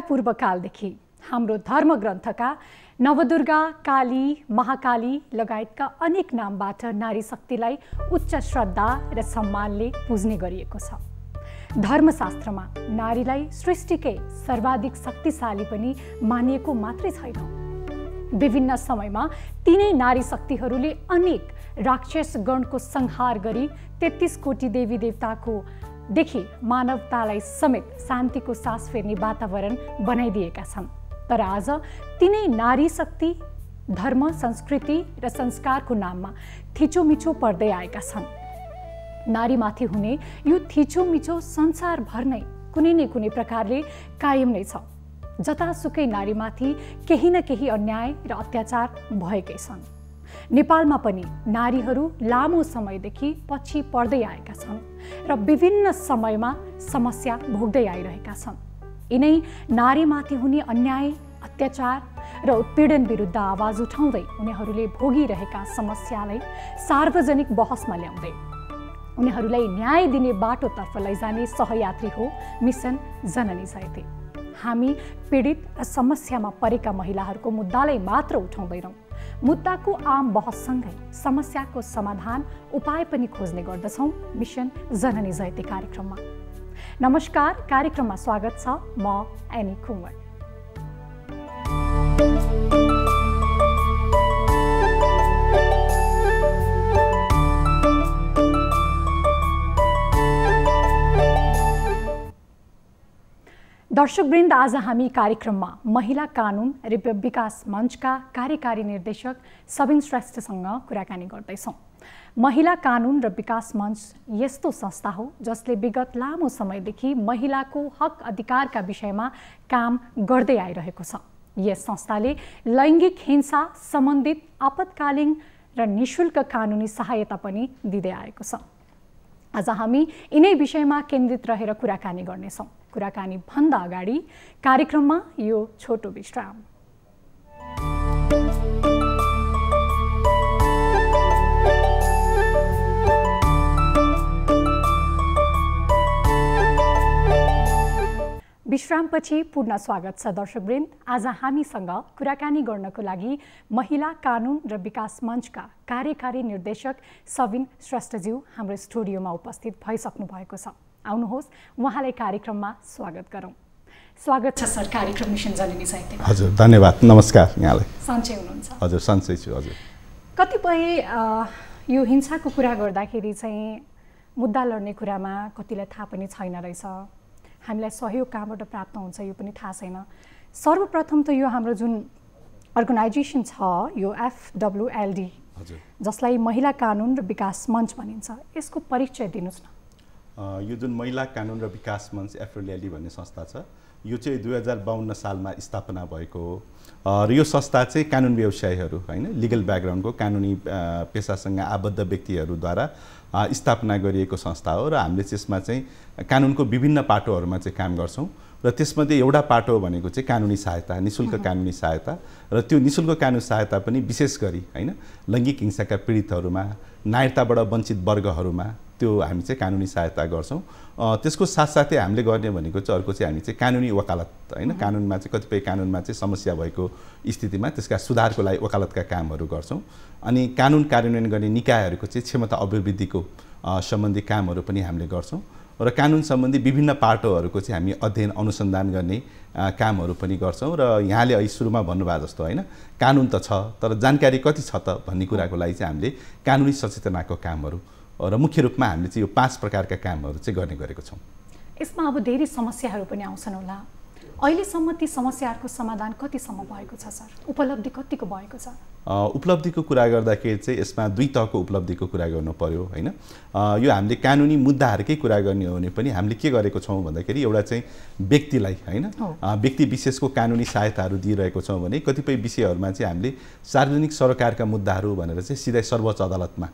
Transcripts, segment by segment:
पूर्वकालदेखि हाम्रो धर्मग्रन्थका नवदुर्गा, काली, महाकाली लगायतका अनेक नामबाट नारी शक्तिलाई उच्च श्रद्धा र सम्मानले पुज्ने गरिएको छ। धर्मशास्त्रमा नारीलाई सृष्टिकै सर्वाधिक शक्तिशाली पनि मानिएको मात्रै छैन। विभिन्न समयमा तीनै नारी शक्तिहरूले अनेक राक्षस गणको संहार गरी 33 कोटी देवी देवताको देखि मानवतालाई समेत शान्तिको सास फेर्ने वातावरण बनाइदिएका छन्। तर आज तीनै नारी शक्ति धर्म, संस्कृति र संस्कारको नाममा थिचोमिचो पर्दै आएका छन्। नारीमाथि हुने यो थिचोमिचो संसारभर नै कुनै न कुनै प्रकारले कायम नै छ। जतासुकै नारीमाथि केही न केही अन्याय र अत्याचार भएकै छन्। नेपालमा पनि नारीहरू लामो समयदेखि पछि पर्दै आएका छन् र विभिन्न समयमा समस्या भोग्दै आइरहेका छन्। यिनै नारीमाथि हुने अन्याय, अत्याचार र उत्पीडन विरुद्ध आवाज उठाउँदै उनीहरूले भोगिरहेका समस्यालाई सार्वजनिक बहसमा ल्याउँदै उनीहरूलाई न्याय दिने बाटोतर्फ लैजाने सहयात्री हो मिसन जननी जयते। हामी पीडित र समस्यामा परेका महिलाहरूको मुद्दालाई मात्र उठाउँदैनौँ, मुद्दाको आम बहससँगै समस्याको समाधान उपाय पनि खोज्ने गर्दछौँ मिसन जननी जयते कार्यक्रममा। नमस्कार, कार्यक्रममा स्वागत छ। म एनी कुँवर। दर्शकवृन्द, आज हामी कार्यक्रममा महिला कानुन र विकास मञ्चका कार्यकारी निर्देशक सबिन श्रेष्ठसँग कुराकानी गर्दैछौँ। महिला कानुन र विकास मञ्च यस्तो संस्था हो जसले विगत लामो समयदेखि महिलाको हक अधिकारका विषयमा काम गर्दै आइरहेको छ। यस संस्थाले लैङ्गिक हिंसा सम्बन्धित आपतकालीन र निःशुल्क कानुनी सहायता पनि दिँदै आएको छ। आज हामी यिनै विषयमा केन्द्रित रहेर कुराकानी गर्नेछौँ। कुराकानी भन्दा अगाडि कार्यक्रममा यो छोटो विश्राम। विश्रामपछि पुनः स्वागत छ दर्शकवृन्द। आज हामीसँग कुराकानी गर्नको लागि महिला कानुन र विकास मञ्चका कार्यकारी निर्देशक सबिन श्रेष्ठज्यू हाम्रो स्टुडियोमा उपस्थित भइसक्नु भएको छ। आउनुहोस्, उहाँलाई कार्यक्रममा स्वागत गरौँ। स्वागत छ सर कार्यक्रम मिसन जननी जयते। हजुर, धन्यवाद। नमस्कार यहाँलाई। सन्चै हुनुहुन्छ? हजुर, सन्चै छु। हजुर, कतिपय यो हिंसाको कुरा गर्दाखेरि चाहिँ मुद्दा लड्ने कुरामा कतिलाई थाहा पनि छैन रहेछ, हामीलाई सहयोग कहाँबाट प्राप्त हुन्छ यो पनि थाहा छैन। सर्वप्रथम त यो हाम्रो जुन अर्गनाइजेसन छ यो FWLD, जसलाई महिला कानुन र विकास मञ्च भनिन्छ, यसको परिचय दिनुहोस् न। यो जुन महिला कानुन र विकास मञ्च FWLD भन्ने संस्था छ, यो चाहिँ 2052 सालमा स्थापना भएको हो र यो संस्था चाहिँ कानुन व्यवसायीहरू हैन, लिगल ब्याकग्राउन्डको कानुनी पेसासँग आबद्ध व्यक्तिहरूद्वारा स्थापना गरिएको संस्था हो र हामीले त्यसमा चाहिँ कानुनको विभिन्न पाटोहरूमा चाहिँ काम गर्छौँ र त्यसमध्ये एउटा पाटो भनेको चाहिँ कानुनी सहायता, निःशुल्क कानुनी सहायता। र त्यो निःशुल्क कानुनी सहायता पनि विशेष गरी हैन लैङ्गिक हिंसाका पीडितहरूमा, नागरिकताबाट वञ्चित वर्गहरूमा त्यो हामी चाहिँ कानुनी सहायता गर्छौँ। त्यसको साथसाथै हामीले गर्ने भनेको चाहिँ अर्को चाहिँ हामी चाहिँ कानुनी वकालत हैन, कानुनमा चाहिँ कतिपय कानुनमा चाहिँ समस्या भएको स्थितिमा त्यसका सुधारको लागि वकालतका कामहरू गर्छौँ। अनि कानुन कार्यान्वयन गर्ने निकायहरूको चाहिँ क्षमता अभिवृद्धिको सम्बन्धी कामहरू पनि हामीले गर्छौँ र कानुन सम्बन्धी विभिन्न पाटोहरूको चाहिँ हामी अध्ययन अनुसन्धान गर्ने कामहरू पनि गर्छौँ। र यहाँले अहिले सुरुमा भन्नुभएको जस्तो हैन, कानुन त छ तर जानकारी कति छ त भन्ने कुराको लागि चाहिँ हामीले कानुनी सचेतनाको कामहरू र मुख्य रूपमा हामीले चाहिँ यो 5 प्रकारका कामहरू चाहिँ गर्ने गरेको छौँ। यसमा अब धेरै समस्याहरू पनि आउँछन् होला। अहिलेसम्म ती समस्याहरूको समाधान कतिसम्म भएको छ सर? उपलब्धि कतिको भएको छ? उपलब्धिको कुरा गर्दाखेरि चाहिँ यसमा 2 तहको उपलब्धिको कुरा गर्नु पर्यो हैन। यो हामीले कानुनी मुद्दाहरूकै कुरा गर्ने हो भने पनि हामीले के गरेको छौँ भन्दाखेरि एउटा चाहिँ व्यक्तिलाई हैन व्यक्ति विशेषको कानुनी सहायताहरू दिइरहेको छौँ भने कतिपय विषयहरूमा चाहिँ हामीले सार्वजनिक सरकारका मुद्दाहरू भनेर चाहिँ सिधै सर्वोच्च अदालतमा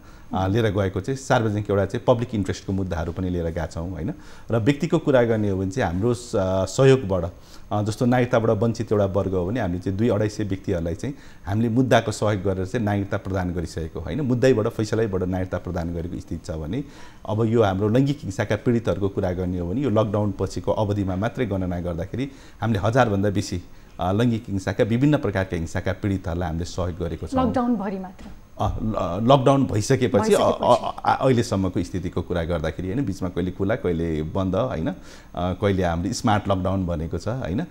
लिएर गएको चाहिँ सार्वजनिक एउटा चाहिँ पब्लिक इन्ट्रेस्टको मुद्दाहरू पनि लिएर गएका छौँ हैन। र व्यक्तिको कुरा गर्ने हो भने चाहिँ हाम्रो सहयोगबाट जस्तो नागरिकताबाट वञ्चित एउटा वर्ग हो भने हामीले चाहिँ 200-250 व्यक्तिहरूलाई चाहिँ हामीले मुद्दाको सहयोग गरेर चाहिँ नागरिकता प्रदान गरिसकेको होइन, मुद्दैबाट फैसलाबाट नागरिकता प्रदान गरेको स्थिति छ भने अब यो हाम्रो लैङ्गिक हिंसाका पीडितहरूको कुरा गर्ने हो भने यो लकडाउन पछिको अवधिमा मात्रै गणना गर्दाखेरि हामीले 1000 भन्दा बेसी लैङ्गिक हिंसाका विभिन्न प्रकारका हिंसाका पीडितहरूलाई हामीले सहयोग गरेको छौँ। लकडाउनभरि मात्र लकडाउन भइसकेपछि अहिलेसम्मको स्थितिको कुरा गर्दाखेरि होइन, बिचमा कहिले खुला कहिले बन्द होइन, कहिले हाम्रो स्मार्ट लकडाउन भनेको छ होइन,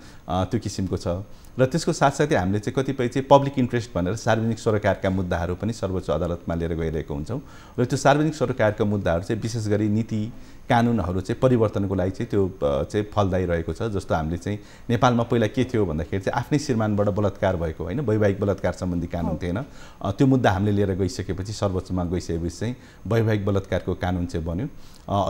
त्यो किसिमको छ। र त्यसको साथसाथै हामीले चाहिँ कतिपय चाहिँ पब्लिक इन्ट्रेस्ट भनेर सार्वजनिक सरोकारका मुद्दाहरू पनि सर्वोच्च अदालतमा लिएर गइरहेको हुन्छौँ र त्यो सार्वजनिक सरोकारका मुद्दाहरू चाहिँ विशेष गरी नीति कानुनहरू चाहिँ परिवर्तनको लागि चाहिँ त्यो चाहिँ फलदायी रहेको छ। जस्तो हामीले चाहिँ नेपालमा पहिला के थियो भन्दाखेरि चाहिँ आफ्नै श्रीमानबाट बलात्कार भएको होइन, वैवाहिक बलात्कार सम्बन्धी कानुन थिएन, त्यो मुद्दा हामीले लिएर गइसकेपछि सर्वोच्चमा गइसकेपछि चाहिँ वैवाहिक बलात्कारको कानुन चाहिँ बन्यो।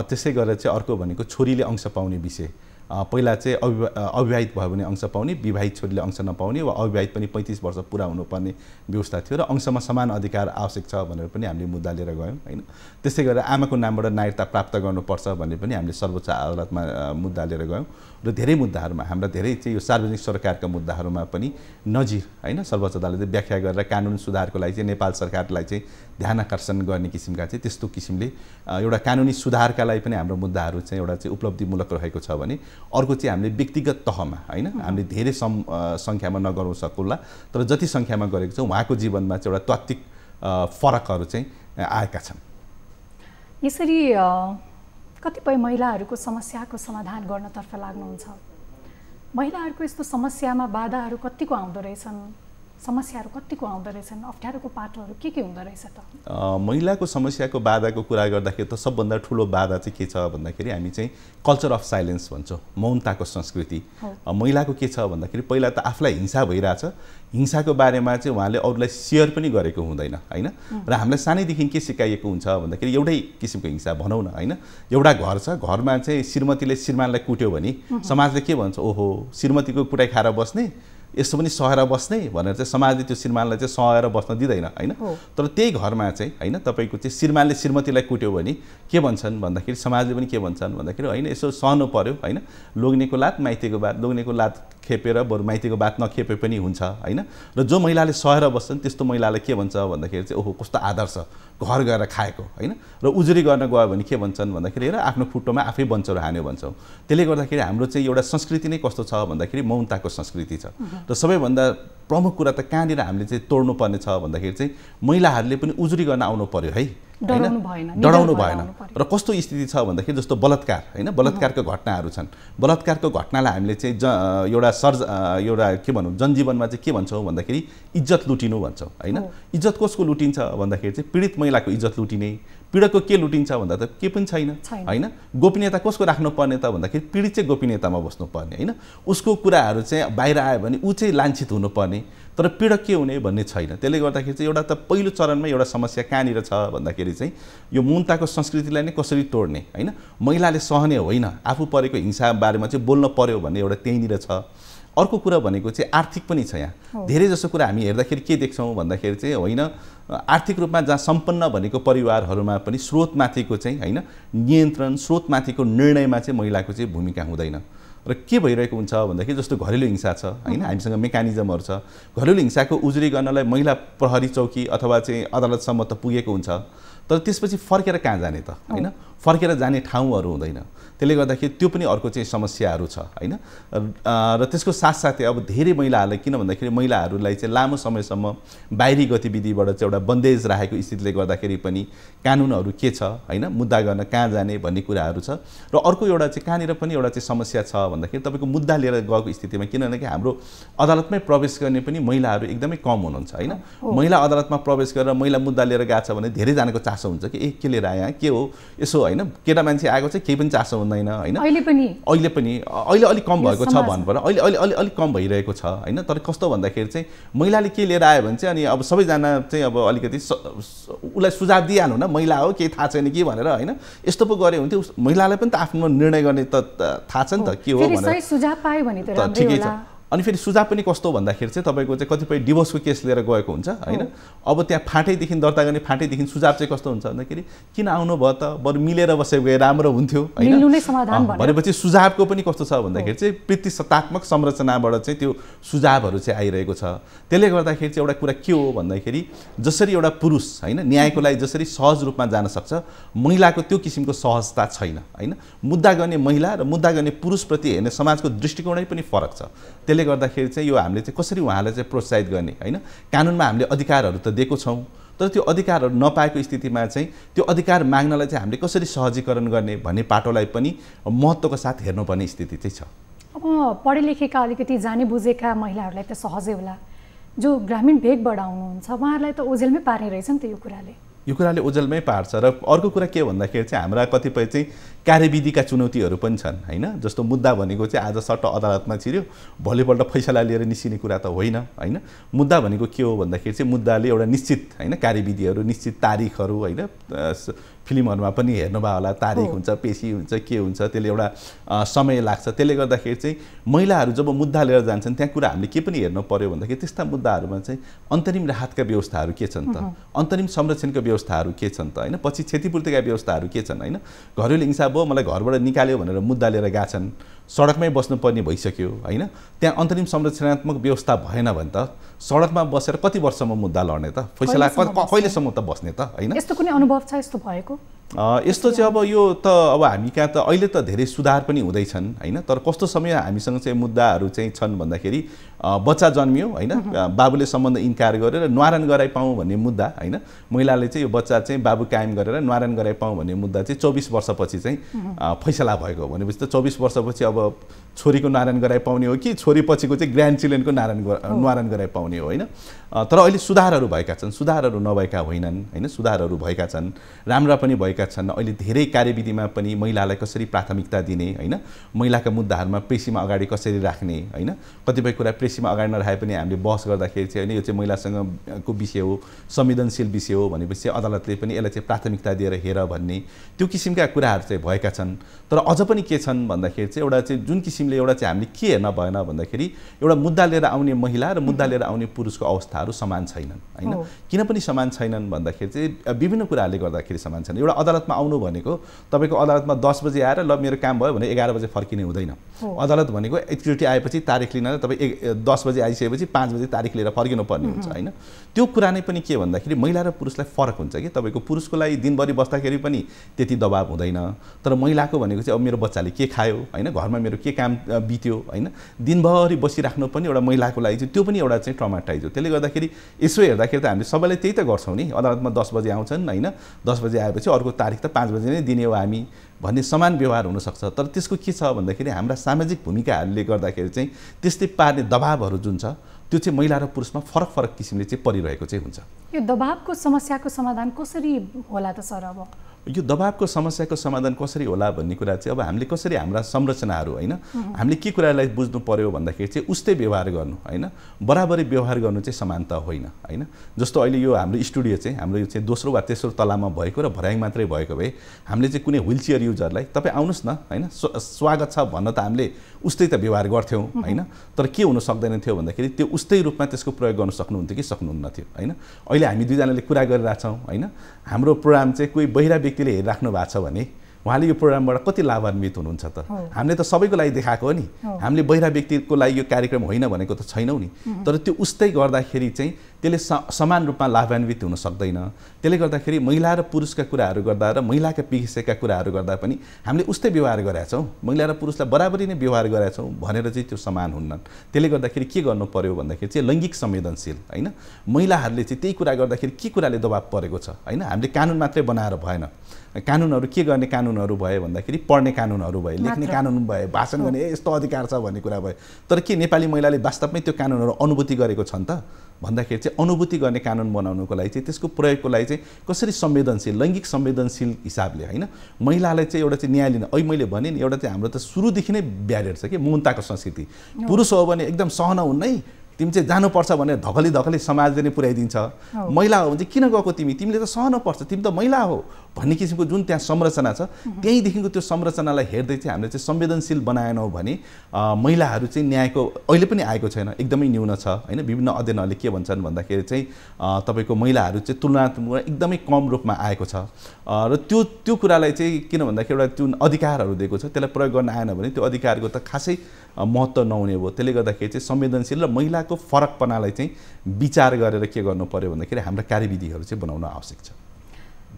त्यसै गरेर चाहिँ अर्को भनेको छोरीले अंश पाउने विषय, पहिला चाहिँ अविवाहित भयो भने अंश पाउने, विवाहित छोरीले अंश नपाउने वा अविवाहित पनि 35 वर्ष पुरा हुनुपर्ने व्यवस्था थियो र अंशमा समान अधिकार आवश्यक छ भनेर पनि हामीले मुद्दा लिएर गयौँ होइन। त्यसै गरेर आमाको नामबाट नागरिकता प्राप्त गर्नुपर्छ भन्ने पनि हामीले सर्वोच्च अदालतमा मुद्दा लिएर गयौँ र धेरै मुद्दाहरूमा हाम्रा धेरै चाहिँ यो सार्वजनिक सरकारका मुद्दाहरूमा पनि नजिर होइन सर्वोच्च अदालतले व्याख्या गरेर कानुन सुधारको लागि चाहिँ नेपाल सरकारलाई चाहिँ ध्यान आकर्षण गर्ने किसिमका चाहिँ त्यस्तो किसिमले एउटा कानुनी सुधारका लागि पनि हाम्रो मुद्दाहरू चाहिँ एउटा चाहिँ उपलब्धिमूलक रहेको छ भने अर्को चाहिँ हामीले व्यक्तिगत तहमा होइन हामीले धेरै सङ्ख्यामा नगरौँ सकुल्ला, तर जति सङ्ख्यामा गरेको छौँ उहाँको जीवनमा चाहिँ एउटा तात्विक फरकहरू चाहिँ आएका छन्। यसरी कतिपय महिलाहरूको समस्याको समाधान गर्नतर्फ लाग्नुहुन्छ, महिलाहरूको यस्तो समस्यामा बाधाहरू कतिको आउँदो रहेछन्, समस्याहरू कतिको आउँदो रहेछन्, अप्ठ्यारोको पाटोहरू के हुँदो रहेछ त? महिलाको समस्याको बाधाको कुरा गर्दाखेरि त सबभन्दा ठुलो बाधा चाहिँ के छ भन्दाखेरि हामी चाहिँ कल्चर अफ साइलेन्स भन्छौँ, मौनताको संस्कृति। महिलाको के छ भन्दाखेरि पहिला त आफूलाई हिंसा भइरहेछ, हिंसाको बारेमा चाहिँ उहाँले अरूलाई सेयर पनि गरेको हुँदैन होइन। र हामीलाई सानैदेखि के सिकाइएको हुन्छ भन्दाखेरि एउटै किसिमको हिंसा भनौँ न होइन, एउटा घर छ, घरमा चाहिँ श्रीमतीले श्रीमानलाई कुट्यो भने समाजले के भन्छ, ओहो श्रीमतीको कुटाइ खाएर बस्ने, यस्तो पनि सहेर बस्ने भनेर चाहिँ समाजले त्यो श्रीमानलाई चाहिँ सहेर बस्न दिँदैन होइन। तर त्यही घरमा चाहिँ होइन तपाईँको चाहिँ श्रीमानले श्रीमतीलाई कुट्यो भने के भन्छन् भन्दाखेरि समाजले पनि के भन्छन् भन्दाखेरि होइन यसो सहनु पर्यो होइन, लोग्नेको लात माइतीको बात, लोग्नेको लात खेपेर बरु माइतीको बात नखेपे पनि हुन्छ होइन। र जो महिलाले सहेर बस्छन् त्यस्तो महिलालाई के भन्छ भन्दाखेरि चाहिँ ओहो कस्तो आदर्श घर गएर खाएको होइन। र उजुरी गर्न गयो भने के भन्छन् भन्दाखेरि हेर आफ्नो खुट्टोमा आफै बन्चरो हान्यो भन्छौँ। त्यसले गर्दाखेरि हाम्रो चाहिँ एउटा संस्कृति नै कस्तो छ भन्दाखेरि मौनताको संस्कृति छ। र सबैभन्दा प्रमुख कुरा त कहाँनिर हामीले चाहिँ तोड्नु पर्ने छ भन्दाखेरि चाहिँ महिलाहरूले पनि उजुरी गर्न आउनु पर्यो है, डराउनु भएन। र कस्तो स्थिति छ भन्दाखेरि जस्तो बलात्कार होइन, बलात्कारको घटनाहरू छन्, बलात्कारको घटनालाई हामीले चाहिँ एउटा के भनौँ जनजीवनमा चाहिँ के भन्छौँ भन्दाखेरि इज्जत लुटिनु भन्छौँ होइन। इज्जत कसको लुटिन्छ भन्दाखेरि चाहिँ पीडित महिलाको इज्जत लुटिने, पीडकको के लुटिन्छ भन्दा त के पनि छैन होइन। गोपनीयता कसको राख्नुपर्ने त भन्दाखेरि पीडित चाहिँ गोपनीयतामा बस्नुपर्ने होइन, उसको कुराहरू चाहिँ बाहिर आयो भने ऊ चाहिँ लाञ्छित हुनुपर्ने, तर पीडक के हुने भन्ने छैन। त्यसले गर्दाखेरि चाहिँ एउटा त पहिलो चरणमा एउटा समस्या कहाँनिर छ भन्दाखेरि चाहिँ यो मौनताको संस्कृतिलाई नै कसरी तोड्ने होइन। महिलाले सहने होइन, आफू परेको हिंसा बारेमा चाहिँ बोल्न पर्यो भन्ने एउटा त्यहीँनिर छ। अर्को कुरा भनेको चाहिँ आर्थिक पनि छ। यहाँ धेरै जसो कुरा हामी हेर्दाखेरि के देख्छौँ भन्दाखेरि चाहिँ होइन आर्थिक रूपमा जहाँ सम्पन्न भनेको परिवारहरूमा पनि स्रोतमाथिको चाहिँ होइन नियन्त्रण, स्रोतमाथिको निर्णयमा चाहिँ महिलाको चाहिँ भूमिका हुँदैन। र के भइरहेको हुन्छ भन्दाखेरि जस्तो घरेलु हिंसा छ होइन, हामीसँग मेकानिजमहरू छ, घरेलु हिंसाको उजुरी गर्नलाई महिला प्रहरी चौकी अथवा चाहिँ अदालतसम्म त पुगेको हुन्छ, तर त्यसपछि फर्केर कहाँ जाने त होइन, फर्केर जाने ठाउँहरू हुँदैन। त्यसले गर्दाखेरि त्यो पनि अर्को चाहिँ समस्याहरू छ होइन। र त्यसको साथसाथै अब धेरै महिलाहरूलाई किन भन्दाखेरि महिलाहरूलाई चाहिँ लामो समयसम्म बाहिरी गतिविधिबाट चाहिँ एउटा बन्देज राखेको स्थितिले गर्दाखेरि पनि कानुनहरू के छ होइन, मुद्दा गर्न कहाँ जाने भन्ने कुराहरू छ। र अर्को एउटा चाहिँ कहाँनिर पनि एउटा चाहिँ समस्या छ भन्दाखेरि तपाईँको मुद्दा लिएर गएको स्थितिमा किनभने हाम्रो अदालतमै प्रवेश गर्ने पनि महिलाहरू एकदमै कम हुनुहुन्छ होइन। महिला अदालतमा प्रवेश गरेर महिला मुद्दा लिएर गएको छ भने धेरैजनाको चासो हुन्छ कि के लिएर आयो के हो यसो होइन, केटा मान्छे आएको चाहिँ केही पनि चासो हुँदैन होइन। अहिले अलिक कम भएको छ भन्नु पर्यो, अहिले अलिक कम भइरहेको छ होइन। तर कस्तो भन्दाखेरि चाहिँ महिलाले के लिएर आयो भने चाहिँ अनि अब सबैजना चाहिँ अब अलिकति उसलाई सुझाव दिइहाल्नु न, महिला हो केही थाहा छैन कि भनेर होइन, यस्तो पो गरे हुन्थ्यो। महिलालाई पनि त आफ्नो निर्णय गर्ने त थाहा छ नि त के हो भनेर, सुझाव पायो भने त ठिकै छ। अनि फेरि सुझाव पनि कस्तो भन्दाखेरि चाहिँ तपाईँको चाहिँ कतिपय डिभोर्सको केस लिएर गएको हुन्छ होइन। अब त्यहाँ फाँटैदेखि दर्ता गर्ने फाँटैदेखि सुझाव चाहिँ कस्तो हुन्छ भन्दाखेरि किन आउनुभयो त, बरु मिलेर बसेको भए राम्रो हुन्थ्यो होइन। भनेपछि सुझावको पनि कस्तो छ भन्दाखेरि चाहिँ प्रतिशतात्मक संरचनाबाट चाहिँ त्यो सुझावहरू चाहिँ आइरहेको छ। त्यसले गर्दाखेरि चाहिँ एउटा कुरा के हो भन्दाखेरि जसरी एउटा पुरुष होइन न्यायको लागि जसरी सहज रूपमा जान सक्छ, महिलाको त्यो किसिमको सहजता छैन होइन। मुद्दा गर्ने महिला र मुद्दा गर्ने पुरुषप्रति हेर्ने समाजको दृष्टिकोणै पनि फरक छ। त्यसले गर्दाखेरि चाहिँ यो हामीले चाहिँ कसरी उहाँलाई चाहिँ प्रोत्साहित गर्ने होइन। कानुनमा हामीले अधिकारहरू त दिएको छौँ, तर त्यो अधिकारहरू नपाएको स्थितिमा चाहिँ त्यो अधिकार माग्नलाई चाहिँ हामीले कसरी सहजीकरण गर्ने भन्ने पाटोलाई पनि महत्त्वको साथ हेर्नुपर्ने स्थिति चाहिँ छ। अब पढे लेखेका अलिकति जाने बुझेका महिलाहरूलाई त सहजै होला, जो ग्रामीण भेगबाट आउनुहुन्छ उहाँहरूलाई त ओझेलमै पार्ने रहेछ नि त यो कुराले ओझेलमै पार्छ। र अर्को कुरा के भन्दाखेरि चाहिँ हाम्रा कतिपय चाहिँ कार्यविधिका चुनौतीहरू पनि छन् होइन। जस्तो मुद्दा भनेको चाहिँ आज सट्ट अदालतमा छिर्यो, भोलिपल्ट फैसला लिएर निस्किने कुरा त होइन होइन। मुद्दा भनेको के हो भन्दाखेरि चाहिँ मुद्दाले एउटा निश्चित होइन कार्यविधिहरू, निश्चित तारिखहरू होइन, फिल्महरूमा पनि हेर्नुभयो होला, तारिख हुन्छ, पेशी हुन्छ, के हुन्छ, त्यसले एउटा समय लाग्छ। त्यसले गर्दाखेरि चाहिँ महिलाहरू जब मुद्दा लिएर जान्छन् त्यहाँ कुरा हामीले के पनि हेर्नु पर्यो भन्दाखेरि त्यस्ता मुद्दाहरूमा चाहिँ अन्तरिम राहतका व्यवस्थाहरू के छन् त, अन्तरिम संरक्षणका व्यवस्थाहरू के छन् त होइन, पछि क्षतिपूर्तिका व्यवस्थाहरू के छन् होइन। घरेलु हिंसा भयो, मलाई घरबाट निकाल्यो भनेर मुद्दा लिएर गएछन्, सडकमै बस्नुपर्ने भइसक्यो होइन, त्यहाँ अन्तरिम संरक्षणात्मक व्यवस्था भएन भने त सडकमा बसेर कति वर्षसम्म मुद्दा लड्ने त, फैसला कहिलेसम्म त बस्ने त होइन। यस्तो कुनै अनुभव छ यस्तो भएको? यस्तो चाहिँ अब यो त अब हामी कहाँ त अहिले त धेरै सुधार पनि हुँदैछन् होइन। तर कस्तो समय हामीसँग चाहिँ मुद्दाहरू चाहिँ छन् भन्दाखेरि बच्चा जन्मियो होइन, बाबुले सम्बन्ध इन्कार गरेर न्वारन गराइ पाऊँ भन्ने मुद्दा होइन, महिलाले चाहिँ यो बच्चा चाहिँ बाबु कायम गरेर न्वारन गराइ पाऊँ भन्ने मुद्दा चाहिँ 24 वर्षपछि चाहिँ फैसला भएको। भनेपछि त 24 वर्षपछि अब छोरीको न्वारन गराइ पाउने हो कि छोरी पछिको चाहिँ ग्रान्ड चिल्ड्रेनको न्वारन गराइ पाउने हो होइन। तर अहिले सुधारहरू भएका छन्, सुधारहरू नभएका होइनन् होइन, सुधारहरू भएका छन्, राम्रा पनि भएका छन्। अहिले धेरै कार्यविधिमा पनि महिलालाई कसरी प्राथमिकता दिने होइन, महिलाका मुद्दाहरूमा प्रेसीमा अगाडि कसरी राख्ने होइन, कतिपय कुरा प्रेसीमा अगाडि नराखे पनि हामीले बहस गर्दाखेरि चाहिँ होइन यो चाहिँ महिलासँगको विषय हो, संवेदनशील विषय हो भनेपछि अदालतले पनि यसलाई चाहिँ प्राथमिकता दिएर हेर भन्ने त्यो किसिमका कुराहरू चाहिँ भएका छन्। तर अझ पनि के छन् भन्दाखेरि चाहिँ एउटा चाहिँ जुन किसिमले एउटा चाहिँ हामीले के हेर्न भएन भन्दाखेरि एउटा मुद्दा लिएर आउने महिला र मुद्दा लिएर आउने पुरुषको अवस्थाहरू समान छैनन् होइन। किन पनि समान छैनन् भन्दाखेरि चाहिँ विभिन्न कुराहरूले गर्दाखेरि समान छैन। एउटा अदालतमा आउनु भनेको तपाईँको अदालतमा 10 बजे आएर ल मेरो काम भयो भने 11 बजे फर्किने हुँदैन। अदालत भनेको एकचोटि आएपछि तारिख लिन तपाईँ 10 बजे आइसकेपछि 5 बजे तारिख लिएर फर्किनु पर्ने हुन्छ होइन। त्यो कुरा नै पनि के भन्दाखेरि महिला र पुरुषलाई फरक हुन्छ कि तपाईँको पुरुषको लागि दिनभरि बस्दाखेरि पनि त्यति दबाब हुँदैन, तर महिलाको भनेको चाहिँ अब मेरो बच्चाले के खायो होइन, घरमा मेरो के काम बित्यो होइन, दिनभरि बसिराख्नु पनि एउटा महिलाको लागि चाहिँ त्यो पनि एउटा चाहिँ ट्रमाटाइज हो। त्यसले गर्दाखेरि यसो हेर्दाखेरि त हामीले सबैले त्यही त गर्छौँ नि, अदालतमा 10 बजे आउँछन् होइन, 10 बजे आएपछि अर्को तारिख त 5 बजे नै दिने हो हामी भन्ने समान व्यवहार हुनसक्छ। तर त्यसको के छ भन्दाखेरि हाम्रा सामाजिक भूमिकाहरूले गर्दाखेरि चाहिँ त्यस्तै पार्ने दबावहरू जुन छ त्यो चाहिँ महिला र पुरुषमा फरक फरक किसिमले चाहिँ परिरहेको चाहिँ हुन्छ। यो दबावको समस्याको समाधान कसरी होला त सर? अब यो दबावको समस्याको समाधान कसरी होला भन्ने कुरा चाहिँ अब हामीले कसरी हाम्रा संरचनाहरू होइन हामीले के कुरालाई बुझ्नु पर्यो भन्दाखेरि चाहिँ उस्तै व्यवहार गर्नु होइन, बराबरी व्यवहार गर्नु चाहिँ समानता होइन होइन। जस्तो अहिले यो हाम्रो स्टुडियो चाहिँ हाम्रो यो चाहिँ दोस्रो वा तेस्रो तलामा भएको र भर्याङ मात्रै भएको भए हामीले चाहिँ कुनै व्हिलचेयर युजरलाई तपाईँ आउनुहोस् न होइन स्वागत छ भन्न त हामीले उस्तै त व्यवहार गर्थ्यौँ होइन। तर के हुन सक्दैन थियो भन्दाखेरि त्यो उस्तै रूपमा त्यसको प्रयोग गर्न सक्नुहुन्थ्यो कि सक्नुहुन्न थियो होइन। अहिले हामी दुईजनाले कुरा गरिरहेछौँ होइन, हाम्रो प्रोग्राम चाहिँ कोही बहिरा व्यक्तिले हेरिराख्नु भएको छ भने उहाँले यो प्रोग्रामबाट कति लाभान्वित हुनुहुन्छ त? हामीले त सबैको लागि देखाएको हो नि, हामीले बहिरा व्यक्तिको लागि यो कार्यक्रम होइन भनेको त छैनौँ नि। तर त्यो उस्तै गर्दाखेरि चाहिँ त्यसले समान रूपमा लाभान्वित हुन सक्दैन। त्यसले गर्दाखेरि महिला र पुरुषका कुराहरू गर्दा र महिलाका विषयका कुराहरू गर्दा पनि हामीले उस्तै व्यवहार गरेका छौँ, महिला र पुरुषलाई बराबरी नै व्यवहार गरेका छौँ भनेर चाहिँ त्यो समान हुन्नन्। त्यसले गर्दाखेरि के गर्नु पर्यो भन्दाखेरि चाहिँ लैङ्गिक संवेदनशील होइन, महिलाहरूले चाहिँ त्यही कुरा गर्दाखेरि के कुराले दबाब परेको छ होइन। हामीले कानुन मात्रै बनाएर भएन, कानुनहरू के गर्ने कानुनहरू भयो भन्दाखेरि पढ्ने कानुनहरू भयो, लेख्ने कानुन भयो, भाषण गर्ने यस्तो अधिकार छ भन्ने कुरा भयो। तर के नेपाली महिलाले वास्तवमै त्यो कानुनहरू अनुभूति गरेको छन् त भन्दाखेरि चाहिँ अनुभूति गर्ने कानुन बनाउनुको लागि चाहिँ त्यसको प्रयोगको लागि चाहिँ कसरी संवेदनशील लैङ्गिक संवेदनशील हिसाबले होइन महिलालाई चाहिँ एउटा चाहिँ न्याय लिन। अहिले मैले भने नि एउटा चाहिँ हाम्रो त सुरुदेखि नै ब्यारियर छ कि मौनताको संस्कृति। पुरुष हो भने एकदम सहन हुन्नै, तिमी चाहिँ जानुपर्छ भनेर धकली समाजले नै पुर्याइदिन्छ। महिला हो भने चाहिँ किन गएको तिमीले त सहन पर्छ, तिमी त महिला हो भन्ने किसिमको जुन त्यहाँ संरचना छ, त्यहीँदेखिको त्यो संरचनालाई हेर्दै चाहिँ हामीले चाहिँ संवेदनशील बनाएनौँ भने महिलाहरू चाहिँ न्यायको अहिले पनि आएको छैन, एकदमै न्यून छ होइन। विभिन्न अध्ययनहरूले के भन्छन् भन्दाखेरि चाहिँ तपाईँको महिलाहरू चाहिँ तुलनात्मक एकदमै कम रूपमा आएको छ र त्यो कुरालाई चाहिँ किन भन्दाखेरि एउटा जुन अधिकारहरू दिएको छ त्यसलाई प्रयोग गर्न आएन भने त्यो अधिकारको त खासै महत्त्व नहुने भयो। त्यसले गर्दाखेरि चाहिँ संवेदनशील र महिलाको फरकपनालाई चाहिँ विचार गरेर के गर्नु पर्यो भन्दाखेरि हाम्रा कार्यविधिहरू चाहिँ बनाउन आवश्यक छ।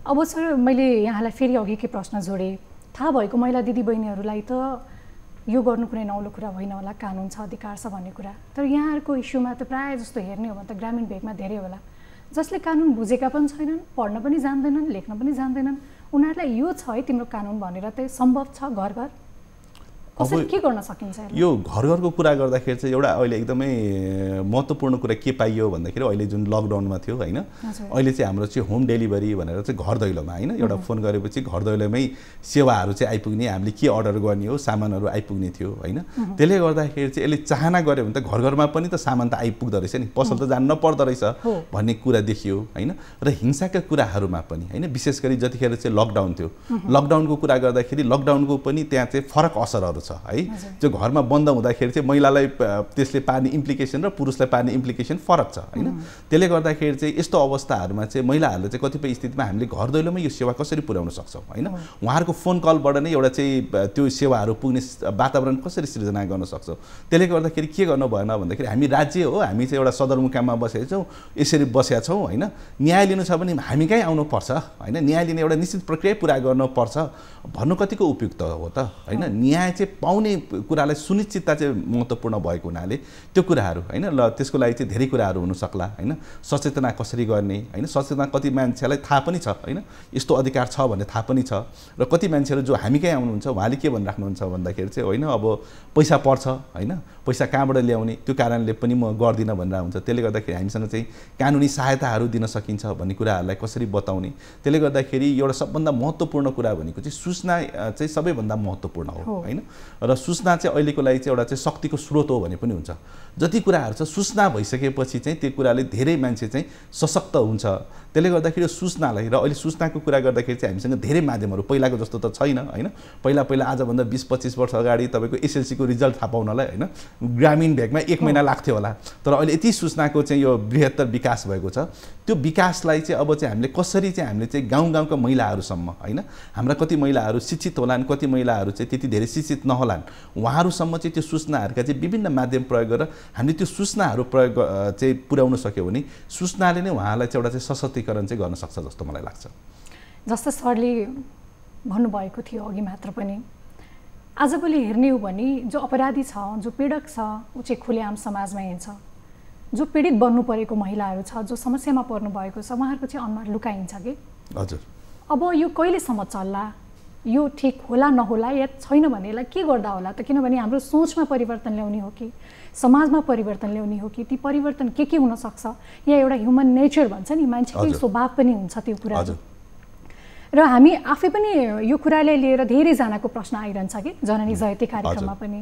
अब सर मैले यहाँलाई फेरि अघिकै प्रश्न जोडेँ, थाहा भएको महिला दिदीबहिनीहरूलाई त यो गर्नु कुनै नौलो कुरा होइन होला, कानुन छ, अधिकार छ भन्ने कुरा, तर यहाँहरूको इस्युमा त प्रायः जस्तो हेर्ने हो भने त ग्रामीण भेगमा धेरै होला जसले कानुन बुझेका पनि छैनन्, पढ्न पनि जान्दैनन्, लेख्न पनि जान्दैनन्। उनीहरूलाई यो छ है तिम्रो कानुन भनेर चाहिँ सम्भव छ घर घर कसरी के गर्न सकिन्छ? यो घर घरको कुरा गर्दाखेरि चाहिँ एउटा अहिले एकदमै महत्त्वपूर्ण कुरा के पाइयो भन्दाखेरि अहिले जुन लकडाउनमा थियो होइन, अहिले चाहिँ हाम्रो चाहिँ होम डेलिभरी भनेर चाहिँ घर दैलोमा होइन एउटा फोन गरेपछि घर दैलोमै सेवाहरू चाहिँ आइपुग्ने, हामीले के अर्डर गर्ने हो सामानहरू आइपुग्ने थियो होइन। त्यसले गर्दाखेरि चाहिँ यसले चाहना गऱ्यो भने त घर घरमा पनि त सामान त आइपुग्दो रहेछ नि, पसल त जानु नपर्दो रहेछ भन्ने कुरा देखियो होइन। र हिंसाका कुराहरूमा पनि होइन, विशेष गरी जतिखेर चाहिँ लकडाउन थियो, लकडाउनको कुरा गर्दाखेरि लकडाउनको पनि त्यहाँ चाहिँ फरक असरहरू छ है। जो घरमा बन्द हुँदाखेरि चाहिँ महिलालाई त्यसले पार्ने इम्प्लिकेसन र पुरुषलाई पार्ने इम्प्लिकेसन फरक छ होइन। त्यसले गर्दाखेरि चाहिँ यस्तो अवस्थाहरूमा चाहिँ महिलाहरूले चाहिँ कतिपय स्थितिमा हामीले घर दैलोमै यो सेवा कसरी पुर्याउन सक्छौँ होइन, उहाँहरूको फोन कलबाट नै एउटा चाहिँ त्यो सेवाहरू पुग्ने वातावरण कसरी सृजना गर्न सक्छौँ। त्यसले गर्दाखेरि के गर्नु भएन भन्दाखेरि हामी राज्य हो, हामी चाहिँ एउटा सदरमुकाममा बसेका छौँ, यसरी बसेका छौँ होइन। न्याय लिनु छ भने हामी कहीँ आउनुपर्छ होइन, न्याय लिने एउटा निश्चित प्रक्रिया पुरा गर्नुपर्छ भन्नु कतिको उपयुक्त हो त होइन। न्याय चाहिँ पाउने कुरालाई सुनिश्चितता चाहिँ महत्त्वपूर्ण भएको हुनाले त्यो कुराहरू होइन, ल त्यसको लागि चाहिँ धेरै कुराहरू हुन सक्ला होइन। सचेतना कसरी गर्ने होइन, सचेतना कति मान्छेलाई थाहा पनि छ होइन, यस्तो अधिकार छ भन्ने थाहा पनि छ, र कति मान्छेहरू जो हामी कहीँ आउनुहुन्छ उहाँले के भनिराख्नुहुन्छ भन्दाखेरि चाहिँ होइन अब पैसा पर्छ होइन, पैसा कहाँबाट ल्याउने त्यो कारणले पनि म गर्दिनँ भनेर हुन्छ। त्यसले गर्दाखेरि हामीसँग चाहिँ कानुनी सहायताहरू दिन सकिन्छ भन्ने कुराहरूलाई कसरी बताउने। त्यसले गर्दाखेरि एउटा सबभन्दा महत्त्वपूर्ण कुरा भनेको चाहिँ सूचना चाहिँ सबैभन्दा महत्त्वपूर्ण हो होइन। र सूचना चाहिँ अहिलेको लागि चाहिँ एउटा चाहिँ शक्तिको स्रोत हो भने पनि हुन्छ। जति कुराहरू छ सूचना भइसकेपछि चाहिँ त्यो कुराले धेरै मान्छे चाहिँ सशक्त हुन्छ। त्यसले गर्दाखेरि सूचनालाई र अहिले सूचनाको कुरा गर्दाखेरि चाहिँ हामीसँग धेरै माध्यमहरू पहिलाको जस्तो त छैन होइन। पहिला आजभन्दा 20-25 वर्ष अगाडि तपाईँको एसएलसीको रिजल्ट थाहा पाउनलाई होइन ग्रामीण भेगमा 1 महिना लाग्थ्यो होला, तर अहिले यति सूचनाको चाहिँ यो बृहत्तर विकास भएको छ। त्यो विकासलाई चाहिँ अब चाहिँ हामीले कसरी चाहिँ हामीले चाहिँ गाउँका महिलाहरूसम्म होइन, हाम्रा कति महिलाहरू शिक्षित होलान्, कति महिलाहरू चाहिँ त्यति धेरै शिक्षित नहोलान्, उहाँहरूसम्म चाहिँ त्यो सूचनाहरूका चाहिँ विभिन्न माध्यम प्रयोग गरेर हामीले त्यो सूचनाहरू प्रयोग चाहिँ पुर्याउन सक्यो भने सूचनाले नै उहाँलाई चाहिँ एउटा चाहिँ सशक्तिकरण चाहिँ गर्न सक्छ जस्तो मलाई लाग्छ। जस्तो सरले भन्नुभएको थियो अघि मात्र पनि, आजभोलि हेर्ने हो भने जो अपराधी छ, जो पीडक छ, ऊ चाहिँ खुलेआम समाजमा हिँड्छ। जो पीडित बन्नु परेको महिलाहरू छ, जो समस्यामा पर्नु भएको छ, उहाँहरूको चाहिँ अनुहार लुकाइन्छ कि हजुर। अब यो कहिलेसम्म चल्ला, यो ठिक होला नहोला या छैन भनेलाई के गर्दा होला त? किनभने हाम्रो सोचमा परिवर्तन ल्याउने हो कि समाजमा परिवर्तन ल्याउने हो कि ती परिवर्तन के हुन सक्छ, या एउटा ह्युमन नेचर भन्छ नि, मान्छेको स्वभाव पनि हुन्छ त्यो कुरा। र हामी आफै पनि यो कुराले लिएर धेरैजनाको प्रश्न आइरहन्छ कि जननी जयन्ती कार्यक्रममा पनि,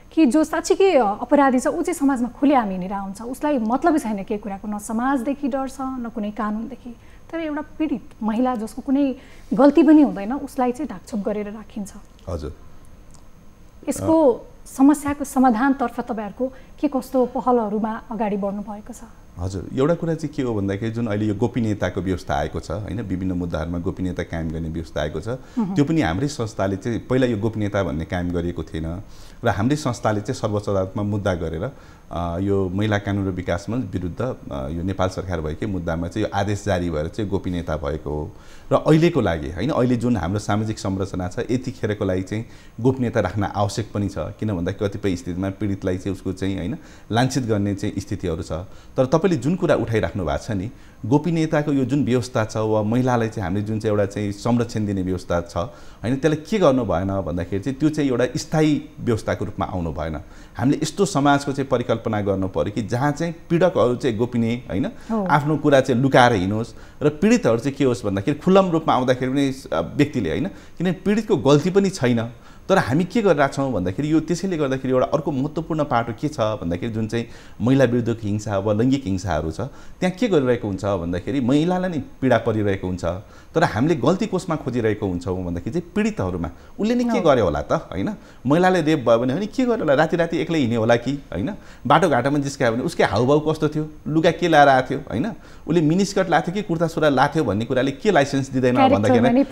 कि जो साँच्चीकै अपराधी छ ऊ चाहिँ समाजमा खुलेआम हिँडेर आउँछ, उसलाई मतलबै छैन केही कुराको, न समाजदेखि डर छ न कुनै कानुनदेखि। तर एउटा पीडित महिला जसको कुनै गल्ती पनि हुँदैन उसलाई चाहिँ ढाकछोप गरेर राखिन्छ। हजुर। यसको समस्याको समाधानतर्फ तपाईँहरूको के कस्तो पहलहरूमा अगाडि बढ्नु भएको छ? हजुर, एउटा कुरा चाहिँ के हो भन्दाखेरि जुन अहिले यो गोपनीयताको व्यवस्था आएको छ होइन, विभिन्न मुद्दाहरूमा गोपनीयता कायम गर्ने व्यवस्था आएको छ, त्यो पनि हाम्रै संस्थाले चाहिँ पहिला यो गोपनीयता भन्ने कायम गरिएको थिएन र हाम्रै संस्थाले चाहिँ सर्वोच्च अदालतमा मुद्दा गरेर यो महिला कानुन र विकास मञ्च विरुद्ध यो नेपाल सरकार भएकै मुद्दामा चाहिँ यो आदेश जारी भएर चाहिँ गोपनीयता भएको हो। र अहिलेको लागि होइन, अहिले जुन हाम्रो सामाजिक संरचना छ यतिखेरको लागि चाहिँ गोपनीयता राख्न आवश्यक पनि छ, किन भन्दा कतिपय स्थितिमा पीडितलाई चाहिँ उसको चाहिँ होइन लाञ्छित गर्ने चाहिँ स्थितिहरू छ। तर तपाईँले जुन कुरा उठाइराख्नु भएको छ नि, गोपनीयताको यो जुन व्यवस्था छ वा महिलालाई चाहिँ हामीले जुन चाहिँ एउटा चाहिँ संरक्षण दिने व्यवस्था छ होइन, त्यसलाई के गर्नु भएन भन्दाखेरि चाहिँ त्यो चाहिँ एउटा स्थायी व्यवस्थाको रूपमा आउनु भएन। हामीले यस्तो समाजको चाहिँ परिकल्पना गर्नु पर्यो कि जहाँ चाहिँ पीडकहरू चाहिँ गोपनीय होइन, आफ्नो कुरा चाहिँ लुकाएर हिँडोस्, र पीडितहरू चाहिँ के होस् भन्दाखेरि खुल्लम रूपमा आउँदाखेरि पनि व्यक्तिले होइन, किनभने पीडितको गल्ती पनि छैन तर हामी के गरिरहेका छौँ भन्दाखेरि यो त्यसैले गर्दाखेरि एउटा अर्को महत्त्वपूर्ण पाटो के छ भन्दाखेरि जुन चाहिँ महिला विरुद्धको हिंसा वा लैङ्गिक हिंसाहरू छ त्यहाँ के गरिरहेको हुन्छ भन्दाखेरि महिलालाई नै पीडा परिरहेको हुन्छ तर हामीले गल्ती कोसमा खोजिरहेको हुन्छौँ भन्दाखेरि चाहिँ पीडितहरूमा उसले नै के गर्यो होला त होइन महिलाले रेप भयो भने के गर्यो होला राति राति एक्लै हिँड्यो होला कि होइन बाटोघाटोमा जिस्कायो भने उसकै हाउभाउ कस्तो थियो लुगा के लाएर आएको थियो होइन उसले मिनिस्कर्ट लाएको थियो कि कुर्ता सुरा लाथ्यो भन्ने कुराले के लाइसेन्स दिँदैन भन्दाखेरि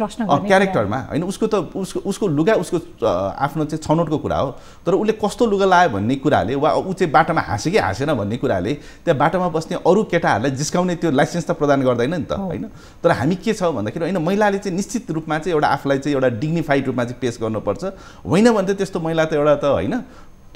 क्यारेक्टरमा होइन उसको त उसको लुगा उसको आफ्नो चाहिँ छनौटको कुरा हो तर उसले कस्तो लुगा लायो भन्ने कुराले वा ऊ चाहिँ बाटोमा हाँस्यो कि हाँसेन भन्ने कुराले त्यहाँ बाटोमा बस्ने अरू केटाहरूलाई जिस्काउने त्यो लाइसेन्स त प्रदान गर्दैन नि त होइन तर हामी के छ भन्दाखेरि होइन महिलाले चाहिँ निश्चित रूपमा चाहिँ एउटा आफूलाई चाहिँ एउटा डिग्निफाइड रूपमा चाहिँ पेश गर्नुपर्छ होइन भने त त्यस्तो महिला त एउटा त होइन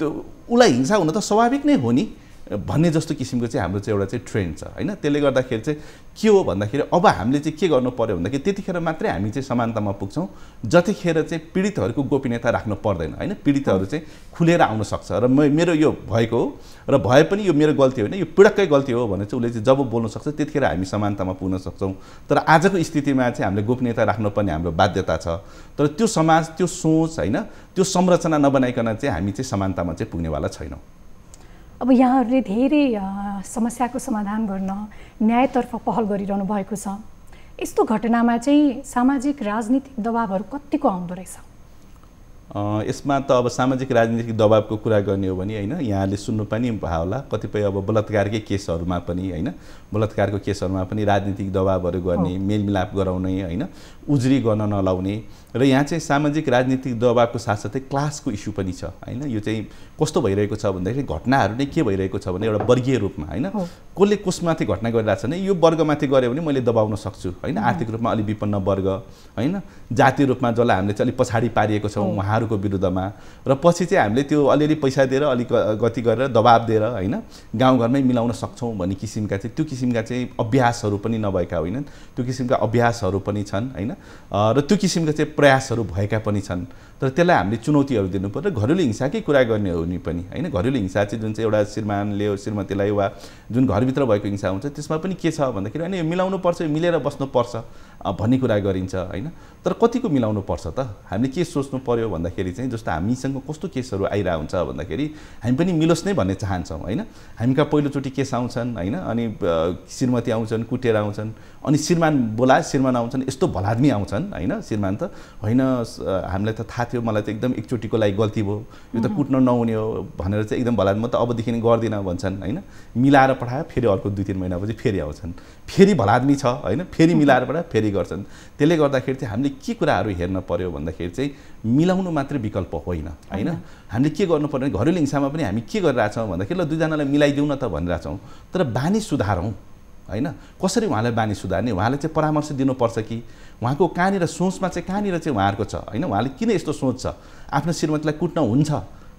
त्यो उसलाई हिंसा हुन त स्वाभाविक नै हो नि भन्ने जस्तो किसिमको चाहिँ हाम्रो चाहिँ एउटा चाहिँ ट्रेन्ड छ होइन त्यसले गर्दाखेरि चाहिँ के हो भन्दाखेरि अब हामीले चाहिँ के गर्नु पर्यो भन्दाखेरि त्यतिखेर मात्रै हामी चाहिँ समानतामा पुग्छौँ जतिखेर चाहिँ पीडितहरूको गोपनीयता राख्नु पर्दैन होइन पीडितहरू चाहिँ खुलेर आउन सक्छ र मेरो यो भएको हो र भए पनि यो मेरो गल्ती होइन यो पीडककै गल्ती हो भने चाहिँ उसले चाहिँ जब बोल्न सक्छ त्यतिखेर हामी समानतामा पुग्न सक्छौँ तर आजको स्थितिमा चाहिँ हामीले गोपनीयता राख्नुपर्ने हाम्रो बाध्यता छ तर त्यो समाज त्यो सोच होइन त्यो संरचना नबनाइकन चाहिँ हामी चाहिँ समानतामा चाहिँ पुग्नेवाला छैनौँ अब यहाँहरूले धेरै समस्याको समाधान गर्न न्यायतर्फ पहल गरिरहनु भएको छ यस्तो घटनामा चाहिँ सामाजिक राजनीतिक दबावहरू कतिको आउँदो रहेछ यसमा त अब सामाजिक राजनीतिक दबावको कुरा गर्ने हो भने होइन यहाँले सुन्नु पनि भयो होला कतिपय अब बलात्कारकै केसहरूमा पनि होइन बलात्कारको केसहरूमा पनि राजनीतिक दबावहरू गर्ने मेलमिलाप गराउने होइन उजुरी गर्न नलाउने र यहाँ चाहिँ सामाजिक राजनीतिक दबावको साथसाथै क्लासको इस्यु पनि छ होइन यो चाहिँ कस्तो भइरहेको छ भन्दाखेरि घटनाहरू नै के भइरहेको छ भने एउटा वर्गीय रूपमा होइन कसले कसमाथि घटना गरिरहेको छ भने यो वर्गमाथि गऱ्यो भने मैले दबाउन सक्छु होइन आर्थिक रूपमा अलिक विपन्न वर्ग होइन जातीय रूपमा जसलाई हामीले चाहिँ अलिक पछाडि पारिएको छौँ उहाँहरूको विरुद्धमा र पछि चाहिँ हामीले त्यो अलिअलि पैसा दिएर अलिक गति गरेर दबाब दिएर होइन गाउँघरमै मिलाउन सक्छौँ भन्ने किसिमका चाहिँ त्यो किसिमका चाहिँ अभ्यासहरू पनि नभएका होइनन् त्यो किसिमका अभ्यासहरू पनि छन् होइन र त्यो किसिमका चाहिँ प्रयासहरू भएका पनि छन् तर त्यसलाई हामीले चुनौतीहरू दिनु पर्यो घरेलु हिंसाकै कुरा गर्ने हो नि पनि होइन घरेलु हिंसा चाहिँ जुन चाहिँ एउटा श्रीमानले श्रीमतीलाई वा जुन घरभित्र भएको हिंसा हुन्छ त्यसमा पनि के छ भन्दाखेरि होइन यो मिलाउनु पर्छ यो मिलेर बस्नुपर्छ भन्ने कुरा गरिन्छ होइन तर कतिको मिलाउनु पर्छ त हामीले के सोच्नु पर्यो भन्दाखेरि चाहिँ जस्तो हामीसँग कस्तो केसहरू आइरहेको हुन्छ भन्दाखेरि हामी पनि मिलोस् नै भन्ने चाहन्छौँ होइन हामीका पहिलोचोटि केस आउँछन् होइन अनि श्रीमती आउँछन् कुटेर आउँछन् अनि श्रीमान बोला श्रीमान आउँछन् यस्तो भलादमी आउँछन् होइन श्रीमान त होइन हामीलाई त थाहा थियो मलाई त एकदम एकचोटिको लागि गल्ती भयो यो त कुट्न नहुने हो भनेर चाहिँ एकदम भलादमी म त अबदेखि गर्दिनँ भन्छन् होइन मिलाएर पठायो फेरि अर्को 2-3 महिनापछि फेरि आउँछन् फेरि भलादमी छ होइन फेरि मिलाएर पठायो फेरि गर्छन् त्यसले गर्दाखेरि चाहिँ हामीले के कुराहरू हेर्न पर्यो भन्दाखेरि चाहिँ मिलाउनु मात्रै विकल्प होइन होइन हामीले के गर्नु पर्यो घरेलु हिंसामा पनि हामी के गरिरहेछौँ भन्दाखेरि ल दुईजनालाई मिलाइदिउँ न त भनिरहेछौँ तर बानी सुधारौँ होइन कसरी उहाँलाई बानी सुधार्ने उहाँले चाहिँ परामर्श दिनुपर्छ कि उहाँको कहाँनिर सोचमा चाहिँ कहाँनिर चाहिँ उहाँहरूको छ होइन उहाँले किन यस्तो सोच छ आफ्नो श्रीमतीलाई कुट्न हुन्छ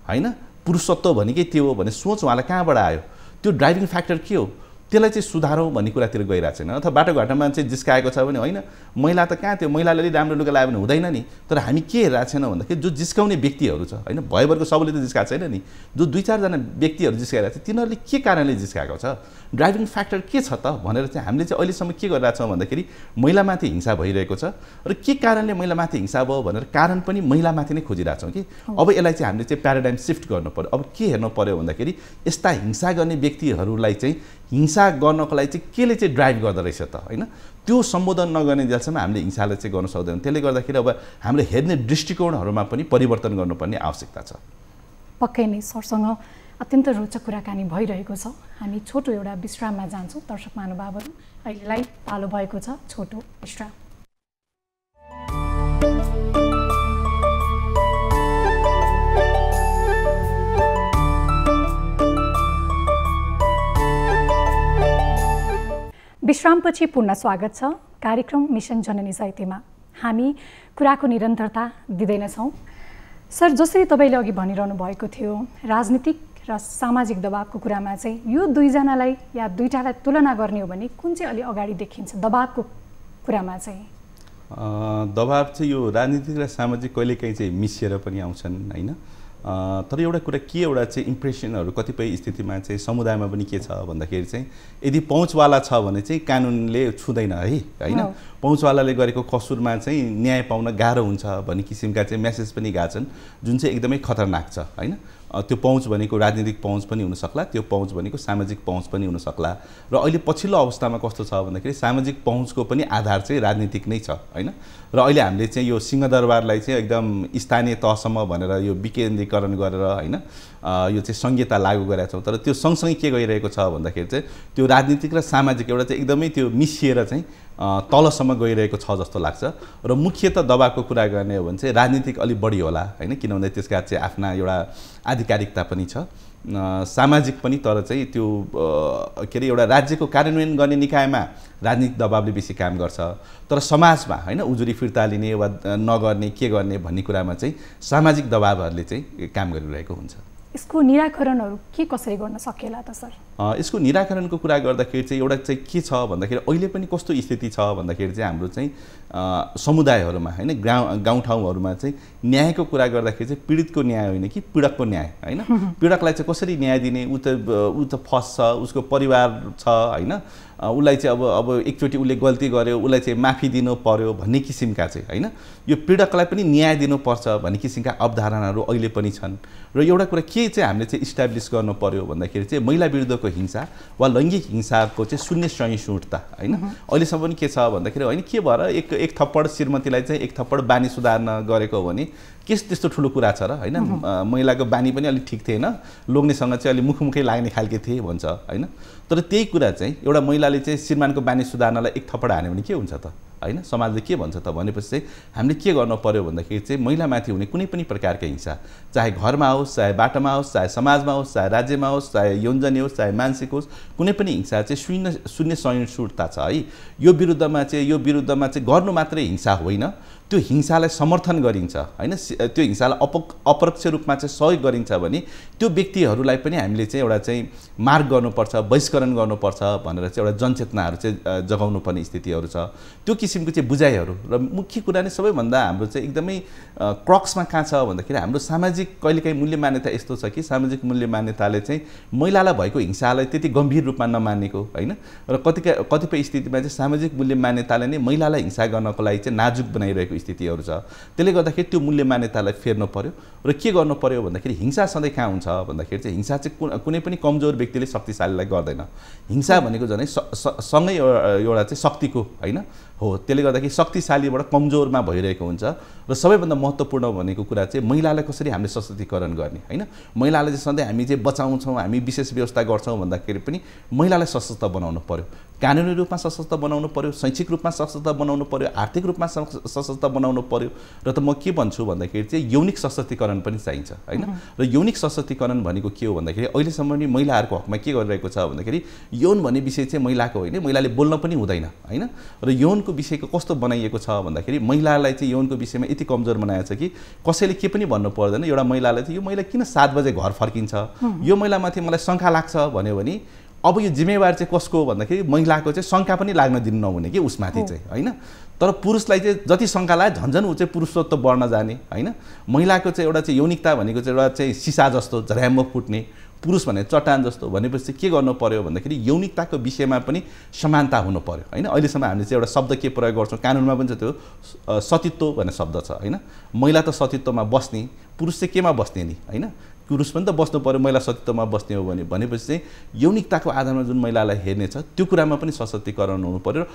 होइन पुरुषत्व भनेकै त्यो हो भन्ने सोच उहाँलाई कहाँबाट आयो त्यो ड्राइभिङ फ्याक्टर के हो त्यसलाई चाहिँ सुधारौँ भन्ने कुरातिर गइरहेको छैन अथवा बाटोघाटोमा चाहिँ जिस्काएको छ भने होइन महिला त कहाँ थियो महिलाले अलिक राम्रो लुगा लगायो भने हुँदैन नि तर हामी के हेरिरहेको छैन भन्दाखेरि जो जिस्काउने व्यक्तिहरू छ होइन भयभरको सबैले त जिस्काएको छैन नि जो 2-4 जना व्यक्तिहरू जिस्काइरहेको छ तिनीहरूले के कारणले जिस्काएको छ ड्राइभिङ फ्याक्टर के छ त भनेर चाहिँ हामीले चाहिँ अहिलेसम्म के गरिरहेको छौँ भन्दाखेरि महिलामाथि हिंसा भइरहेको छ र के कारणले महिलामाथि हिंसा भयो भनेर कारण पनि महिलामाथि नै खोजिरहेको छौँ कि अब यसलाई चाहिँ हामीले चाहिँ प्याराडाइम सिफ्ट गर्नु पर्यो अब के हेर्नु पर्यो भन्दाखेरि यस्ता हिंसा गर्ने व्यक्तिहरूलाई चाहिँ हिंसा गर्नको लागि चाहिँ केले चाहिँ ड्राइभ गर्दो रहेछ त होइन त्यो सम्बोधन नगर्ने जेलसम्म हामीले हिंसालाई चाहिँ गर्न सक्दैनौँ त्यसले गर्दाखेरि अब हामीले हेर्ने दृष्टिकोणहरूमा पनि परिवर्तन गर्नुपर्ने आवश्यकता छ पक्कै नै सरसँग अत्यन्त रोचक कुराकानी भइरहेको छ हामी छोटो एउटा विश्राममा जान्छौँ दर्शक महानुभावहरू अहिलेलाई पालो भएको छ छोटो विश्राम विश्रामपछि पुनः स्वागत छ कार्यक्रम मिसन जननी साहित्यमा हामी कुराको निरन्तरता दिँदैनछौँ सर जसरी तपाईँले अघि भनिरहनु भएको थियो राजनीतिक र सामाजिक दबावको कुरामा चाहिँ यो दुईजनालाई या दुईटालाई तुलना गर्ने हो भने कुन चाहिँ अलि अगाडि देखिन्छ दबावको कुरामा चाहिँ दबाव चाहिँ यो राजनीतिक र सामाजिक कहिलेकाहीँ चाहिँ मिसिएर पनि आउँछन् होइन तर एउटा कुरा के एउटा चाहिँ इम्प्रेसनहरू कतिपय स्थितिमा चाहिँ समुदायमा पनि के छ भन्दाखेरि चाहिँ यदि पहुँचवाला छ भने चाहिँ कानुनले छुँदैन है होइन पहुँचवालाले गरेको कसुरमा चाहिँ न्याय पाउन गाह्रो हुन्छ भन्ने किसिमका चाहिँ मेसेज पनि गएको छन् जुन चाहिँ एकदमै खतरनाक छ होइन त्यो पहुँच भनेको राजनीतिक पहुँच पनि हुनसक्ला त्यो पहुँच भनेको सामाजिक पहुँच पनि हुनसक्ला र अहिले पछिल्लो अवस्थामा कस्तो छ भन्दाखेरि सामाजिक पहुँचको पनि आधार चाहिँ राजनीतिक नै छ होइन र अहिले हामीले चाहिँ यो सिंहदरबारलाई चाहिँ एकदम स्थानीय तहसम्म भनेर यो विकेन्द्रीकरण गरेर होइन यो चाहिँ संहिता लागू गरेका छौँ तर त्यो सँगसँगै के गइरहेको छ भन्दाखेरि चाहिँ त्यो राजनीतिक र सामाजिक एउटा चाहिँ एकदमै त्यो मिसिएर चाहिँ तलसम्म गइरहेको छ जस्तो लाग्छ र मुख्यतः दबावको कुरा गर्ने हो भने चाहिँ राजनीतिक अलि बढी होला होइन किनभने त्यसका चाहिँ आफ्ना एउटा आधिकारिकता पनि छ सामाजिक पनि तर चाहिँ त्यो के अरे एउटा राज्यको कार्यान्वयन गर्ने निकायमा राजनीतिक दबावले बेसी काम गर्छ तर समाजमा होइन उजुरी फिर्ता लिने वा नगर्ने के गर्ने भन्ने कुरामा चाहिँ सामाजिक दबावहरूले चाहिँ काम गरिरहेको हुन्छ यसको निराकरणहरू के कसरी गर्न सकिएला त सर यसको निराकरणको कुरा गर्दाखेरि चाहिँ एउटा चाहिँ के छ भन्दाखेरि अहिले पनि कस्तो स्थिति छ भन्दाखेरि चाहिँ हाम्रो चाहिँ समुदायहरूमा होइन गाउँठाउँहरूमा चाहिँ न्यायको कुरा गर्दाखेरि चाहिँ पीडितको न्याय होइन कि पीडकको न्याय होइन पीडकलाई चाहिँ कसरी न्याय दिने ऊ त फस्छ उसको परिवार छ होइन उसलाई चाहिँ अब एकचोटि उसले गल्ती गर्यो उसलाई चाहिँ माफी दिनु पर्यो भन्ने किसिमका चाहिँ होइन यो पीडकलाई पनि न्याय दिनुपर्छ भन्ने किसिमका अवधारणाहरू अहिले पनि छन् र एउटा कुरा के चाहिँ हामीले चाहिँ इस्टाब्लिस गर्नु पर्यो भन्दाखेरि चाहिँ महिला विरुद्धको हिंसा वा लैङ्गिक हिंसाको चाहिँ शून्य सहिष्णुता होइन अहिलेसम्म पनि के छ भन्दाखेरि होइन के भएर एक थप्पड श्रीमतीलाई चाहिँ एक थप्पड बानी सुधार्न गरेको हो भने के त्यस्तो ठुलो कुरा छ र होइन महिलाको बानी पनि अलिक ठिक थिएन लोग्नेसँग चाहिँ अलिक मुखमुखै लाग्ने खालके थिए भन्छ होइन तर त्यही कुरा चाहिँ एउटा महिलाले चाहिँ श्रीमानको बानी सुधार्नलाई एक थप्पड हान्यो भने के हुन्छ त होइन समाजले के भन्छ त भनेपछि चाहिँ हामीले के गर्नु पर्यो भन्दाखेरि चाहिँ महिलामाथि हुने कुनै पनि प्रकारको हिंसा चाहे घरमा होस् चाहे बाटोमा होस् चाहे समाजमा होस् चाहे राज्यमा होस् चाहे यौनजन्य होस् चाहे मानसिक होस् कुनै पनि हिंसा चाहिँ शून्य सहिष्णुता छ है यो विरुद्धमा चाहिँ गर्नु मात्रै हिंसा होइन त्यो हिंसालाई समर्थन गरिन्छ होइन त्यो हिंसालाई अपरोक्ष रूपमा चाहिँ सहयोग गरिन्छ भने त्यो व्यक्तिहरूलाई पनि हामीले चाहिँ एउटा चाहिँ मार्ग गर्नुपर्छ बहिष्करण गर्नुपर्छ भनेर चाहिँ एउटा जनचेतनाहरू चाहिँ जगाउनु पर्ने स्थितिहरू छ त्यो किसिमको चाहिँ बुझाइहरू र मुख्य कुरा नै सबैभन्दा हाम्रो चाहिँ एकदमै क्रक्समा कहाँ छ भन्दाखेरि हाम्रो सामाजिक कहिलेकाहीँ मूल्य मान्यता यस्तो छ कि सामाजिक मूल्य मान्यताले चाहिँ महिलालाई भएको हिंसालाई त्यति गम्भीर रूपमा नमानेको होइन र कतिपय स्थितिमा चाहिँ सामाजिक मूल्य मान्यताले नै महिलालाई हिंसा गर्नको लागि चाहिँ नाजुक बनाइरहेको स्थितिहरू छ त्यसले गर्दाखेरि त्यो मूल्य मान्यतालाई फेर्नु पर्यो र के गर्नु पर्यो भन्दाखेरि हिंसा सधैँ कहाँ हुन्छ भन्दाखेरि चाहिँ हिंसा चाहिँ कुनै पनि कमजोर व्यक्तिले शक्तिशालीलाई गर्दैन हिंसा भनेको झनै सँगै एउटा चाहिँ शक्तिको होइन हो त्यसले गर्दाखेरि शक्तिशालीबाट कमजोरमा भइरहेको हुन्छ र सबैभन्दा महत्त्वपूर्ण भनेको कुरा चाहिँ महिलालाई कसरी हामीले सशक्तिकरण गर्ने होइन महिलालाई चाहिँ सधैँ हामी चाहिँ बचाउँछौँ हामी विशेष व्यवस्था गर्छौँ भन्दाखेरि पनि महिलालाई सशक्त बनाउनु पर्यो कानुनी रूपमा सशक्त बनाउनु पर्यो शैक्षिक रूपमा सशक्त बनाउनु पर्यो आर्थिक रूपमा सशक्त बनाउनु पर्यो र त म के भन्छु भन्दाखेरि चाहिँ यौनिक सशक्तिकरण पनि चाहिन्छ होइन र यौनिक सशक्तिकरण भनेको के हो भन्दाखेरि अहिलेसम्म नि महिलाहरूको हकमा के गरिरहेको छ भन्दाखेरि यौन भन्ने विषय चाहिँ महिलाको होइन महिलाले बोल्न पनि हुँदैन होइन र यौनको विषयको कस्तो बनाइएको छ भन्दाखेरि महिलालाई चाहिँ यौनको विषयमा यति कमजोर बनाएको छ कि कसैले के पनि भन्नु पर्दैन एउटा महिलालाई चाहिँ यो महिला किन 7 बजे घर फर्किन्छ यो महिलामाथि मलाई शङ्का लाग्छ भन्यो भने अब यो जिम्मेवार चाहिँ कसको हो भन्दाखेरि महिलाको चाहिँ शङ्का पनि लाग्न दिनु नहुने कि उसमाथि चाहिँ होइन तर पुरुषलाई चाहिँ जति शङ्का लाग्यो झन्झन ऊ चाहिँ पुरुषत्व बढ्न जाने होइन महिलाको चाहिँ एउटा चाहिँ यौनिकता भनेको चाहिँ एउटा चाहिँ सिसा जस्तो झर्याम्म फुट्ने पुरुष भने चट्टान जस्तो भनेपछि के गर्नु पर्यो भन्दाखेरि यौनिकताको विषयमा पनि समानता हुनु पर्यो होइन अहिलेसम्म हामीले चाहिँ एउटा शब्द के प्रयोग गर्छौँ कानुनमा पनि छ त्यो सतीत्व भन्ने शब्द छ होइन महिला त सतीत्वमा बस्ने पुरुष चाहिँ केमा बस्ने नि होइन पुरुष पनि त बस्नु पर्यो महिला सतीत्वमा बस्ने हो भनेपछि चाहिँ यौनिकताको आधारमा जुन महिलालाई हेर्ने छ त्यो कुरामा पनि सशक्तिकरण हुनु पर्यो र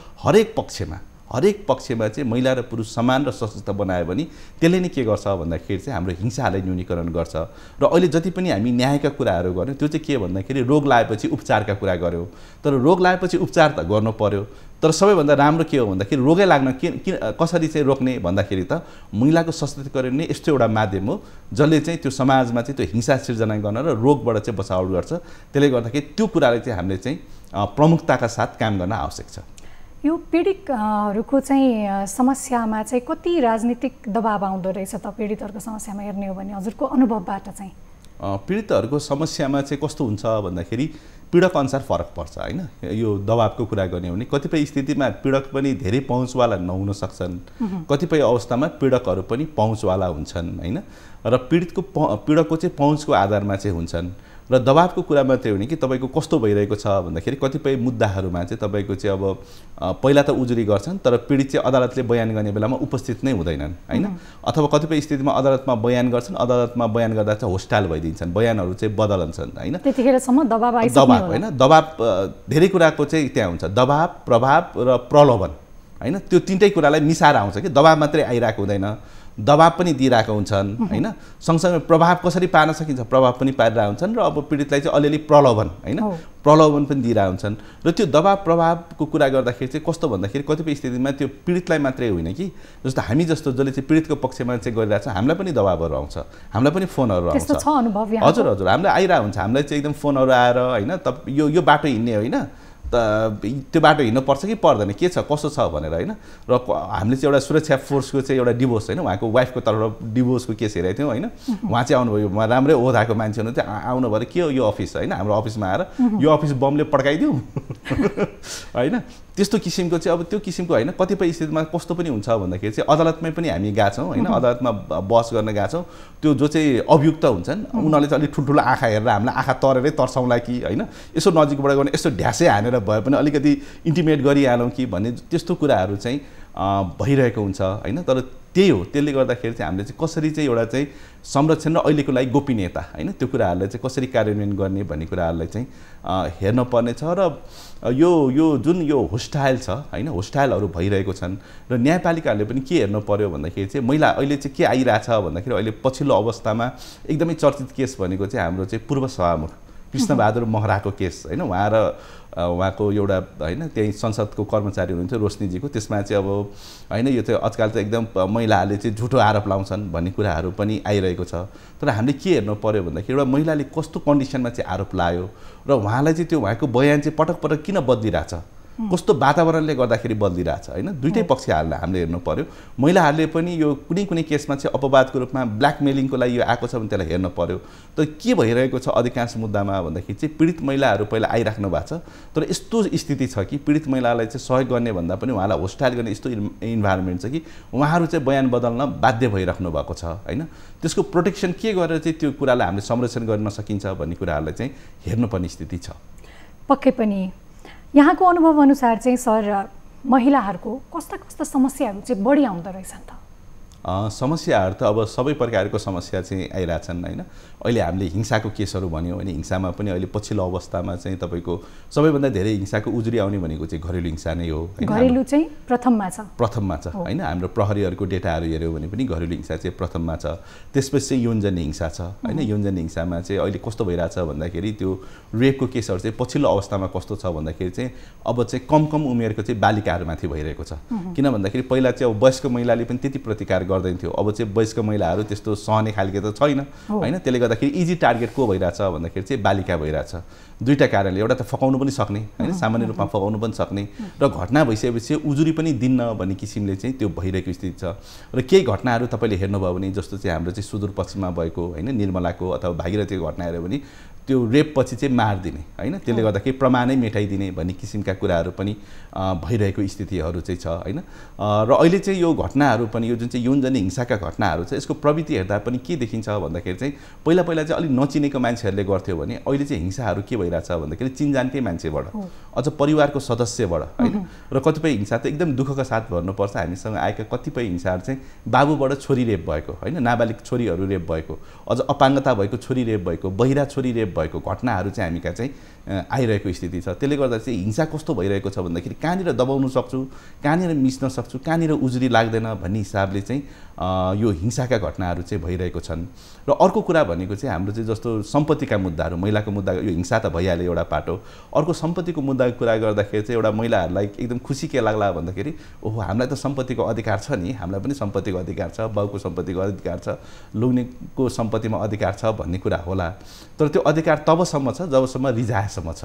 हरेक पक्षमा चाहिँ महिला र पुरुष समान र सशक्त बनायो भने त्यसले नै के गर्छ भन्दाखेरि चाहिँ हाम्रो हिंसालाई न्यूनीकरण गर्छ र अहिले जति पनि हामी न्यायका कुराहरू गर्यौँ त्यो चाहिँ के भन्दाखेरि रोग लागेपछि उपचारका कुरा गऱ्यौँ तर रोग लागेपछि उपचार त गर्नु पर्यो तर सबैभन्दा राम्रो के हो भन्दाखेरि रोगै लाग्न कसरी चाहिँ रोक्ने भन्दाखेरि त महिलाको सशक्तिकरण नै यस्तो एउटा माध्यम हो जसले चाहिँ त्यो समाजमा चाहिँ त्यो हिंसा सिर्जना गर्न र रोगबाट चाहिँ बचाउ गर्छ त्यसले गर्दाखेरि त्यो कुराले चाहिँ हामीले चाहिँ प्रमुखताका साथ काम गर्न आवश्यक छ यो पीडितहरूको चाहिँ समस्यामा चाहिँ कति राजनीतिक दबाव आउँदो रहेछ त पीडितहरूको समस्यामा हेर्ने हो भने हजुरको अनुभवबाट चाहिँ पीडितहरूको समस्यामा चाहिँ कस्तो हुन्छ भन्दाखेरि पीडक अनुसार फरक पर्छ हैन। यो दबावको कुरा गर्ने हो भने कतिपय स्थितिमा पीडक पनि धेरै पहुँचवाला नहुन सक्छन्, कतिपय अवस्थामा पीडकहरू पनि पहुँचवाला हुन्छन् हैन। र पीडकको चाहिँ पहुँचको आधारमा चाहिँ हुन्छन्। र दबावको कुरा मात्रै हो नि कि तपाईँको कस्तो भइरहेको छ भन्दाखेरि कतिपय मुद्दाहरूमा चाहिँ तपाईँको चाहिँ अब पहिला त उजुरी गर्छन् तर पीडित चाहिँ अदालतले बयान गर्ने बेलामा उपस्थित नै हुँदैनन् हैन। अथवा कतिपय स्थितिमा अदालतमा बयान गर्छन्, अदालतमा बयान गर्दा चाहिँ होस्टाइल भइदिन्छन्, बयानहरू चाहिँ बदलन्छन् हैन। त्यतिखेरसम्म दबाव आइसक्यो। दबाव हैन, दबाव धेरै कुराको चाहिँ त्यहाँ हुन्छ, दबाव, प्रभाव र प्रलोभन हैन। त्यो तीनटै कुरालाई मिसाएर आउँछ कि दबाव मात्रै आइरहेको हुँदैन, दबाव पनि दिइरहेको हुन्छन् हैन। सँगसँगै प्रभाव कसरी पार्न सकिन्छ प्रभाव पनि पारिरहेको हुन्छन् र अब पीडितलाई चाहिँ अलिअलि प्रलोभन हैन, प्रलोभन पनि दिइरहेको हुन्छन्। र त्यो दबाव प्रभावको कुरा गर्दाखेरि चाहिँ कस्तो भन्दाखेरि कतिपय स्थितिमा त्यो पीडितलाई मात्रै होइन कि, जस्तो हामी जस्तो जसले चाहिँ पीडितको पक्षमा चाहिँ गरिरहेको छ हामीलाई पनि दबावहरू आउँछ, हामीलाई पनि फोनहरू आउँछ। त्यस्तो छ अनुभव यहाँ? हजुर हजुर, हामीलाई आइरहेको हुन्छ, हामीलाई चाहिँ एकदम फोनहरू आएर हैन यो बाटो हिँड्ने होइन त त्यो बाटो हिँड्नुपर्छ कि पर्दैन, के छ कसो छ भनेर हैन। र हामीले चाहिँ एउटा सुरक्षा फोर्सको चाहिँ एउटा डिभोर्स हैन, उहाँको वाइफको तर्फबाट डिभोर्सको केस हेरेको थियौँ हैन। उहाँ चाहिँ आउनुभयो, उहाँ राम्रै ओदाको मान्छे हुनुहुन्थ्यो, आउनु भएर के हो यो अफिस हैन, हाम्रो अफिसमा आएर यो अफिस बमले पड्काइदिउँ हैन। त्यस्तो किसिमको चाहिँ अब त्यो किसिमको हैन। कतिपय स्थितिमा कस्तो पनि हुन्छ भन्दाखेरि चाहिँ अदालतमै पनि हामी गएको छौँ हैन, अदालतमा बहस गर्न गएको छौँ। त्यो जो चाहिँ अभियुक्त हुन्छन् उनीहरूले चाहिँ अलिक ठुल्ठुलो आँखा हेरेर हामीलाई आँखा तरेरै तर्साउँला कि हैन, यसो नजिकबाट गर्ने यसो ढ्यासै हानेर भए पनि अलिकति इन्टिमेट गरिहालौँ कि भन्ने त्यस्तो कुराहरू चाहिँ भइरहेको हुन्छ हैन। तर त्यही हो, त्यसले गर्दाखेरि चाहिँ हामीले चाहिँ कसरी चाहिँ एउटा चाहिँ संरक्षण र अहिलेको लागि गोपनीयता हैन त्यो कुराहरूलाई चाहिँ कसरी कार्यान्वयन गर्ने भन्ने कुराहरूलाई चाहिँ हेर्न पर्ने छ। र यो जुन यो होस्टाइल छ हैन, होस्टाइलहरू भइरहेको छन् र न्यायपालिकाहरूले पनि के हेर्नु पर्यो भन्दाखेरि चाहिँ महिला अहिले चाहिँ के आइरहेछ भन्दाखेरि अहिले पछिल्लो अवस्थामा एकदमै चर्चित केस भनेको चाहिँ हाम्रो चाहिँ पूर्व सभामुख कृष्णबहादुर महराको केस हैन। उहाँ र उहाँको एउटा हैन त्यही संसदको कर्मचारी हुनुहुन्थ्यो रोशनीजीको, त्यसमा चाहिँ अब हैन यो चाहिँ आजकल त एकदम महिलाहरूले चाहिँ झुटो आरोप लाउँछन् भन्ने कुराहरू पनि आइरहेको छ। तर हामीले के हेर्नु पर्यो भन्दाखेरि एउटा महिलाले कस्तो कन्डिसनमा चाहिँ आरोप लायो र उहाँलाई चाहिँ त्यो उहाँको बयान चाहिँ पटक पटक किन बदलिरहेछ, कस्तो वातावरणले गर्दाखेरि बदलिरहेछ हैन। दुईटै पक्ष हामीले हेर्नु पर्यो। महिलाहरूले पनि यो कुनै कुनै केसमा चाहिँ अपवादको रूपमा ब्ल्याकमेलिङको लागि यो आएको छ भने त्यसलाई हेर्नु पर्यो। तर के भइरहेको छ अधिकांश मुद्दामा भन्दाखेरि चाहिँ पीडित महिलाहरू पहिला आइराख्नु भएको छ, तर यस्तो स्थिति छ कि पीडित महिलालाई चाहिँ सहयोग गर्ने भन्दा पनि उहाँलाई होस्टाइल गर्ने यस्तो इन्भाइरोमेन्ट छ कि उहाँहरू चाहिँ बयान बदल्न बाध्य भइराख्नु भएको छ हैन। त्यसको प्रोटेक्सन के गरेर चाहिँ त्यो कुरालाई हामीले संरक्षण गर्न सकिन्छ भन्ने कुराहरूलाई चाहिँ हेर्नुपर्ने स्थिति छ। पक्कै पनि यहाँको अनुभव अनुसार चाहिँ सर महिलाहरूको कस्ता कस्ता समस्याहरू चाहिँ बढी आउँदो रहेछन् त? समस्याहरू त अब सबै प्रकारको समस्या चाहिँ आइरहेछन् हैन। अहिले हामीले हिंसाको केसहरू भन्यौँ भने हिंसामा पनि अहिले पछिल्लो अवस्थामा चाहिँ तपाईँको सबैभन्दा धेरै हिंसाको उजुरी आउने भनेको चाहिँ घरेलु हिंसा नै हो। घरेलु चाहिँ प्रथममा छ हैन। हाम्रो प्रहरीहरूको डेटाहरू हेऱ्यौँ भने पनि घरेलु हिंसा चाहिँ प्रथममा छ। त्यसपछि चाहिँ यौनजन्य हिंसा छ हैन। यौनजन्य हिंसामा चाहिँ अहिले कस्तो भइरहेछ भन्दाखेरि त्यो रेपको केसहरू चाहिँ पछिल्लो अवस्थामा कस्तो छ भन्दाखेरि चाहिँ अब चाहिँ कम उमेरको चाहिँ बालिकाहरूमाथि भइरहेको छ। किन भन्दाखेरि पहिला चाहिँ अब वयस्क महिलाले पनि त्यति प्रतिकार गर्दैन थियो, अब चाहिँ वयस्क महिलाहरू त्यस्तो सहने खालके त छैन हैन। त्यसले गर्दाखेरि इजी टार्गेट को भइरहेछ भन्दाखेरि चाहिँ बालिका भइरहेछ। दुईटा कारणले, एउटा त फकाउनु पनि सक्ने हैन, सामान्य रूपमा फकाउनु पनि सक्ने, र घटना भइसकेपछि उजुरी पनि दिन्न भन्ने किसिमले चाहिँ त्यो भइरहेको स्थिति छ। र केही घटनाहरू तपाईँले हेर्नुभयो भने जस्तो चाहिँ हाम्रो चाहिँ सुदूरपश्चिममा भएको हैन निर्मलाको अथवा भागीरथीको घटना हेऱ्यो भने त्यो रेप पछि चाहिँ मारिदिने हैन, त्यसले गर्दाखेरि प्रमाणै मेटाइदिने भन्ने किसिमका कुराहरू पनि भइरहेको स्थितिहरू चाहिँ छ हैन। र अहिले चाहिँ यो घटनाहरू पनि यो जुन चाहिँ यौनजन्य हिंसाका घटनाहरू छ यसको प्रवृत्ति हेर्दा पनि के देखिन्छ भन्दाखेरि चाहिँ पहिला चाहिँ अलिक नचिनेको मान्छेहरूले गर्थ्यो भने अहिले चाहिँ हिंसाहरू के भइरहेछ भन्दाखेरि चिनजानकै मान्छेबाट अझ परिवारको सदस्यबाट हैन। र कतिपय हिंसा त एकदम दुःखका साथ भन्नुपर्छ, हामीसँग आएका कतिपय हिंसाहरू चाहिँ बाबुबाट छोरी रेप भएको हैन, नाबालिग छोरीहरू रेप भएको, अझ अपाङ्गता भएको छोरी रेप भएको, बहिरा छोरी रेप भएको घटनाहरू चाहिँ हामी कहाँ चाहिँ आइरहेको स्थिति छ। त्यसले गर्दा चाहिँ हिंसा कस्तो भइरहेको छ भन्दाखेरि कहाँनिर दबाउनु सक्छु, कहाँनिर मिच्न सक्छु, कहाँनिर उजुरी लाग्दैन भन्ने हिसाबले चाहिँ यो हिंसाका घटनाहरू चाहिँ भइरहेको छन्। र अर्को कुरा भनेको चाहिँ हाम्रो चाहिँ जस्तो सम्पत्तिका मुद्दाहरू, महिलाको मुद्दा, यो हिंसा त भइहाल्यो एउटा पाटो। अर्को सम्पत्तिको मुद्दाको कुरा गर्दाखेरि चाहिँ एउटा महिलाहरूलाई एकदम खुसी के लाग्ला भन्दाखेरि ओहो हामीलाई त सम्पत्तिको अधिकार छ नि, हामीलाई पनि सम्पत्तिको अधिकार छ, बाउको सम्पत्तिको अधिकार छ, लोग्नेको सम्पत्तिमा अधिकार छ भन्ने कुरा होला। तर त्यो अधिकार तबसम्म छ जबसम्म रिजाएसम्म छ।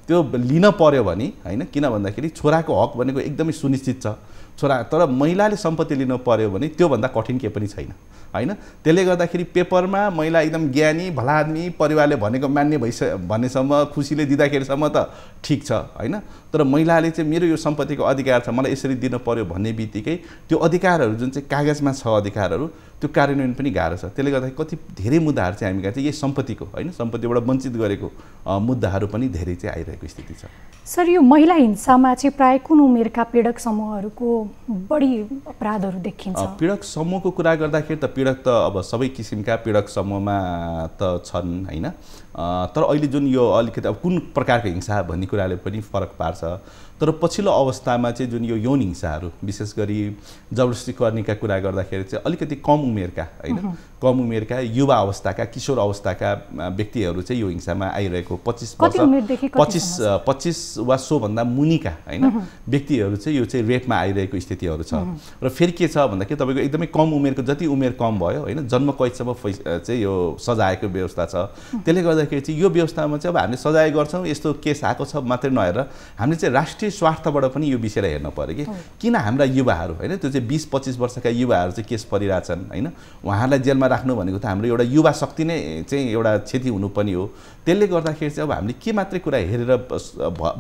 त्यो लिन पर्यो भने हैन, किन भन्दाखेरि छोराको हक भनेको एकदमै सुनिश्चित छ छोरा, तर महिलाले सम्पत्ति लिनु पर्यो भने त्योभन्दा कठिन केही पनि छैन हैन। त्यसले गर्दाखेरि पेपरमा महिला एकदम ज्ञानी भला आदमी परिवारले भनेको मान्ने भनेसम्म खुसीले दिँदाखेरिसम्म त ठिक छ हैन, तर महिलाले चाहिँ मेरो यो सम्पत्तिको अधिकार छ मलाई यसरी दिनु पर्यो भन्ने बित्तिकै त्यो अधिकारहरू जुन चाहिँ कागजमा छ अधिकारहरू त्यो कार्यान्वयन पनि गाह्रो छ। त्यसले गर्दाखेरि कति धेरै मुद्दाहरू चाहिँ हामी कहाँ चाहिँ यही सम्पत्तिको हैन, सम्पत्तिबाट वञ्चित गरेको मुद्दाहरू पनि धेरै चाहिँ आइरहेको स्थिति छ। सर, यो महिला हिंसामा चाहिँ प्राय कुन उमेरका पीडक समूहहरूको बढी अपराधहरू देखिन्छ? पीडक समूहको कुरा गर्दाखेरि त पीडक त अब सबै किसिमका पीडक समूहमा त छन् हैन, तर अहिले जुन यो अलिकति अब कुन प्रकारको हिंसा भन्ने कुराले पनि फरक पार्छ। तर पछिल्लो अवस्थामा चाहिँ जुन यो यौन हिंसाहरू विशेष गरी जबरजस्ती गर्नेका कुरा गर्दाखेरि चाहिँ अलिकति कम उमेरका हैन, कम उमेरका युवा अवस्थाका किशोर अवस्थाका व्यक्तिहरू चाहिँ यो हिंसामा आइरहेको 25 वर्ष 25 वा सोभन्दा मुनिका हैन व्यक्तिहरू चाहिँ यो चाहिँ रेपमा आइरहेको स्थितिहरू छ। र फेरि के छ भन्दाखेरि तपाईँको एकदमै कम उमेरको जति उमेर कम भयो हैन, जन्म कैदसम्म चाहिँ यो सजायको व्यवस्था छ। त्यसले गर्दाखेरि चाहिँ यो व्यवस्थामा चाहिँ अब हामीले सजाय गर्छौँ यस्तो केस आएको छ मात्रै नहेरेर हामीले चाहिँ राष्ट्रिय स्वार्थबाट पनि यो विषयलाई हेर्न पर्यो कि किन हाम्रा युवाहरू हैन त्यो चाहिँ 20-25 वर्षका युवाहरू चाहिँ केस परिरहेछन् हैन, उहाँहरूलाई जेलमा राख्नु भनेको त हाम्रो एउटा युवा शक्ति नै चाहिँ एउटा क्षति हुनु पनि हो। त्यसले गर्दाखेरि चाहिँ अब हामीले के मात्रै कुरा हेरेर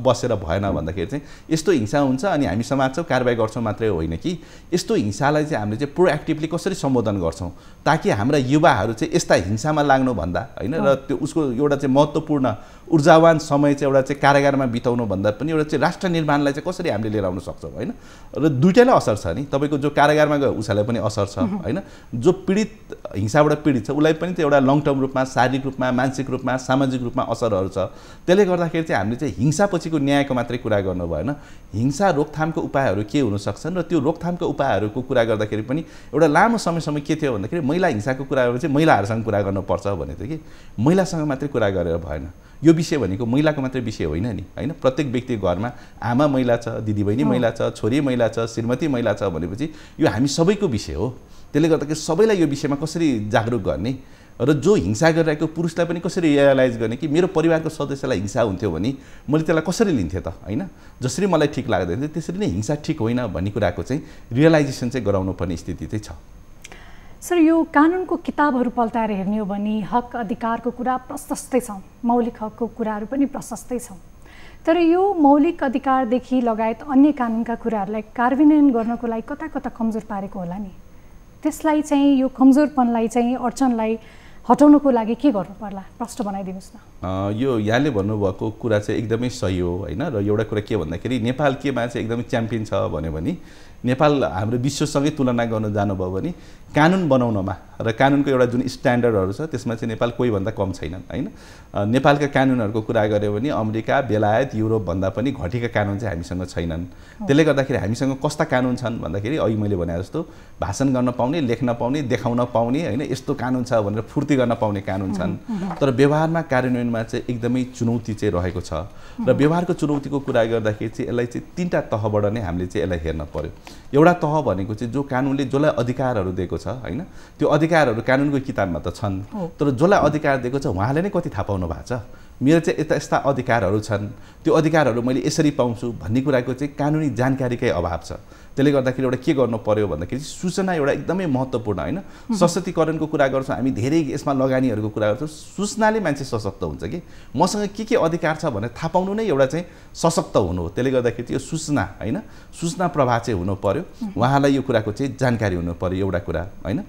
बसेर भएन भन्दाखेरि चाहिँ यस्तो हिंसा हुन्छ अनि हामी समाजमा कारबाही गर्छौँ मात्रै होइन कि यस्तो हिंसालाई चाहिँ हामीले चाहिँ प्रोएक्टिभली कसरी सम्बोधन गर्छौँ ताकि हाम्रा युवाहरू चाहिँ यस्ता हिंसामा लाग्नु भन्दा हैन र त्यो उसको एउटा चाहिँ महत्त्वपूर्ण ऊर्जावान समय चाहिँ एउटा चाहिँ कारागारमा बिताउनु भन्दा पनि एउटा चाहिँ राष्ट्र निर्माणलाई चाहिँ कसरी हामीले लिएर आउन सक्छौँ हैन। र दुईटैलाई असर छ नि, तपाईँको जो कारागारमा गयो उसलाई पनि असर छ हैन, जो पीडित हिंसाबाट पीडित छ उसलाई पनि एउटा लङ टर्म रूपमा शारीरिक रूपमा मानसिक रूपमा सामाजिक रूपमा असरहरू छ। त्यसले गर्दाखेरि चाहिँ हामीले चाहिँ हिंसापछिको न्यायको मात्रै कुरा गर्नु भएन, हिंसा रोकथामको उपायहरू के हुन सक्छन् र त्यो रोकथामको उपायहरूको कुरा गर्दाखेरि पनि एउटा लामो समयसम्म के थियो भन्दाखेरि महिला हिंसाको कुराहरू चाहिँ महिलाहरूसँग कुरा गर्नुपर्छ भन्ने थियो कि महिलासँग मात्रै कुरा गरेर भएन। यो विषय भनेको महिलाको मात्रै विषय होइन नि हैन, प्रत्येक व्यक्तिको घरमा आमा महिला छ, दिदीबहिनी महिला छ, छोरी महिला छ, श्रीमती महिला छ भनेपछि यो हामी सबैको विषय हो। त्यसले गर्दाखेरि सबैलाई यो विषयमा कसरी जागरुक गर्ने र जो हिंसा गरिरहेको पुरुषलाई पनि कसरी रियलाइज गर्ने कि मेरो परिवारको सदस्यलाई हिंसा हुन्थ्यो भने मैले त्यसलाई कसरी लिन्थेँ त हैन, जसरी मलाई ठिक लाग्दैन थियो त्यसरी नै हिंसा ठिक होइन भन्ने कुराको चाहिँ रियलाइजेसन चाहिँ गराउनु पर्ने स्थिति चाहिँ छ। सर, यो कानुनको किताबहरू पल्टाएर हेर्ने हो भने हक अधिकारको कुरा प्रशस्तै छ, मौलिक हकको कुराहरू पनि प्रशस्तै छ, तर यो मौलिक अधिकारदेखि लगायत अन्य कानुनका कुराहरूलाई कार्यान्वयन गर्नको लागि कता कता कमजोर पारेको होला नि, त्यसलाई चाहिँ यो कमजोरपनलाई चाहिँ अडचनलाई हटाउनको लागि के गर्नु पर्ला प्रश्न बनाइदिनुहोस् न। यो यहाँले भन्नुभएको कुरा चाहिँ एकदमै सही हो हैन, र एउटा कुरा के भन्दाखेरि नेपाल केमा चाहिँ एकदमै च्याम्पियन छ भन्यो भने नेपाल हाम्रो विश्वसँगै तुलना गर्न जानुभयो भने कानुन बनाउनमा र कानुनको एउटा जुन स्ट्यान्डर्डहरू छ त्यसमा चाहिँ नेपाल कोही भन्दा कम छैनन् हैन। नेपालका कानुनहरूको कुरा गऱ्यो भने अमेरिका बेलायत युरोप भन्दा पनि घटेका कानुन चाहिँ हामीसँग छैनन्। त्यसले गर्दाखेरि हामीसँग कस्ता कानुन छन् भन्दाखेरि अहिले मैले भने जस्तो भाषण गर्न पाउने, लेख्न पाउने, देखाउन पाउने हैन यस्तो कानुन छ भनेर फुर्ती गर्न पाउने कानुन छन्, तर व्यवहारमा कार्यान्वयनमा चाहिँ एकदमै चुनौती चाहिँ रहेको छ। र व्यवहारको चुनौतीको कुरा गर्दाखेरि चाहिँ यसलाई चाहिँ तीनटा तहबाट नै हामीले चाहिँ यसलाई हेर्न पर्यो। एउटा तह भनेको चाहिँ जो कानुनले जसलाई अधिकारहरू दिएको छ हैन, त्यो अधिकारहरू कानुनको किताबमा त छन्, तर जसलाई अधिकार दिएको छ उहाँले नै कति थाहा पाउनु भएको छ मेरो चाहिँ यस्ता यस्ता अधिकारहरू छन्, त्यो अधिकारहरू मैले यसरी पाउँछु भन्ने कुराको चाहिँ कानुनी जानकारीकै अभाव छ। त्यसले गर्दाखेरि एउटा के गर्नु पर्यो भन्दाखेरि सूचना एउटा एकदमै महत्त्वपूर्ण हैन, सशक्तिकरणको कुरा गर्छौँ हामी धेरै यसमा लगानीहरूको कुरा गर्छौँ, सूचनाले मान्छे सशक्त हुन्छ कि मसँग के अधिकार छ भनेर थाहा पाउनु नै एउटा चाहिँ सशक्त हुनु हो। त्यसले गर्दाखेरि यो सूचना हैन, सूचना प्रवाह चाहिँ हुनु पर्यो, उहाँलाई यो कुराको चाहिँ जानकारी हुनु पर्यो एउटा कुरा हैन।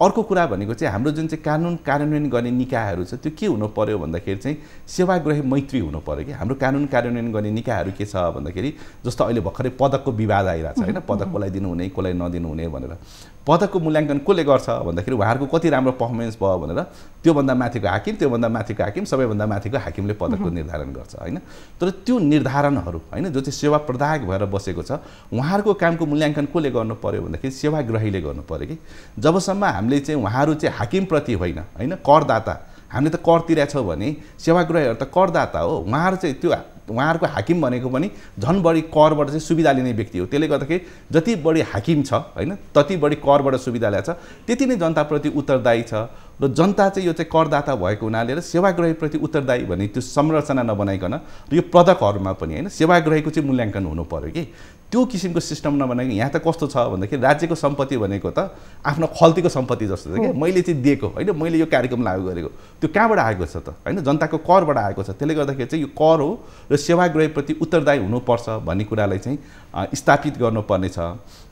अर्को कुरा भनेको चाहिँ हाम्रो जुन चाहिँ कानुन कार्यान्वयन गर्ने निकायहरू छ त्यो के हुनु पर्यो भन्दाखेरि चाहिँ सेवाग्राही मैत्री हुनु पर्यो कि हाम्रो कानुन कार्यान्वयन गर्ने निकायहरू के छ भन्दाखेरि जस्तो अहिले भर्खरै पदकको विवाद आइरहेको छ हैन, पदक कसलाई दिनुहुने कसलाई नदिनुहुने भनेर पदकको मूल्याङ्कन कसले गर्छ भन्दाखेरि उहाँहरूको कति राम्रो पर्फर्मेन्स भयो भनेर त्योभन्दा माथिको हाकिम, त्योभन्दा माथिको हाकिम, सबैभन्दा माथिको हाकिमले पदकको निर्धारण गर्छ हैन। तर त्यो निर्धारणहरू हैन जो चाहिँ सेवा प्रदायक भएर बसेको छ उहाँहरूको कामको मूल्याङ्कन कसले गर्नु पर्यो भन्दाखेरि सेवाग्राहीले गर्नु पर्यो कि जबसम्म हामीले चाहिँ उहाँहरू चाहिँ हाकिमप्रति होइन हैन करदाता, हामीले त कर तिरेछौँ भने सेवाग्राहीहरू त करदाता हो, उहाँहरू चाहिँ त्यो उहाँहरूको हाकिम भनेको पनि झन् बढी करबाट चाहिँ सुविधा लिने व्यक्ति हो। त्यसले गर्दाखेरि जति बढी हाकिम छ होइन तति बढी करबाट सुविधा ल्याएको छ, त्यति नै जनताप्रति उत्तरदायी छ। र जनता चाहिँ यो चाहिँ करदाता भएको हुनाले र सेवाग्राहीप्रति उत्तरदायी भन्ने त्यो संरचना नबनाइकन र यो पदकहरूमा पनि होइन सेवाग्राहीको चाहिँ मूल्याङ्कन हुनु पर्यो कि त्यो किसिमको सिस्टम नबनाइकन यहाँ त कस्तो छ भन्दाखेरि राज्यको सम्पत्ति भनेको त आफ्नो खल्तीको सम्पत्ति जस्तो छ कि मैले चाहिँ दिएको होइन मैले यो कार्यक्रम लागू गरेको त्यो कहाँबाट आएको छ त होइन जनताको करबाट आएको छ। त्यसले गर्दाखेरि चाहिँ यो कर हो र सेवाग्राहीप्रति उत्तरदायी हुनुपर्छ भन्ने कुरालाई चाहिँ स्थापित गर्नुपर्ने छ।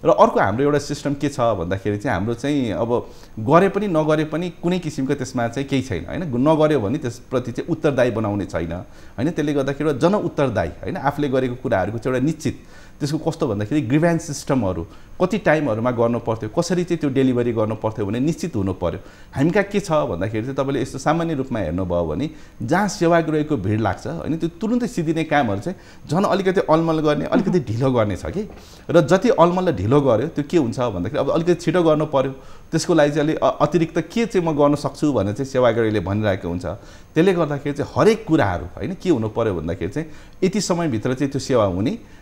र अर्को हाम्रो एउटा सिस्टम के छ भन्दाखेरि चाहिँ हाम्रो चाहिँ अब गरे पनि नगरे पनि कुनै किसिमको त्यसमा चाहिँ केही छैन होइन नगर्यो भने त्यसप्रति चाहिँ उत्तरदायी बनाउने छैन होइन। त्यसले गर्दाखेरि एउटा जनउत्तरदायी होइन आफूले गरेको कुराहरूको चाहिँ एउटा निश्चित त्यसको कस्तो भन्दाखेरि ग्रिभ्यान्स सिस्टमहरू कति टाइमहरूमा गर्नु पर्थ्यो कसरी चाहिँ त्यो डेलिभरी गर्नु पर्थ्यो भने निश्चित हुनु पर्यो। हामी कहाँ के छ भन्दाखेरि चाहिँ तपाईँले यस्तो सामान्य रूपमा हेर्नुभयो भने जहाँ सेवाग्राहीको भिड लाग्छ होइन त्यो तुरुन्तै सिद्धिने कामहरू चाहिँ झन् अलिकति अलमल गर्ने अलिकति ढिलो गर्ने छ कि र जति अलमल र ढिलो गर्यो त्यो के हुन्छ भन्दाखेरि अब अलिकति छिटो गर्नु पर्यो त्यसको लागि चाहिँ अलिक अतिरिक्त के चाहिँ म गर्न सक्छु भनेर चाहिँ सेवाग्राहीले भनिरहेको हुन्छ। त्यसले गर्दाखेरि चाहिँ हरेक कुराहरू होइन के हुनु पर्यो भन्दाखेरि चाहिँ यति समयभित्र चाहिँ त्यो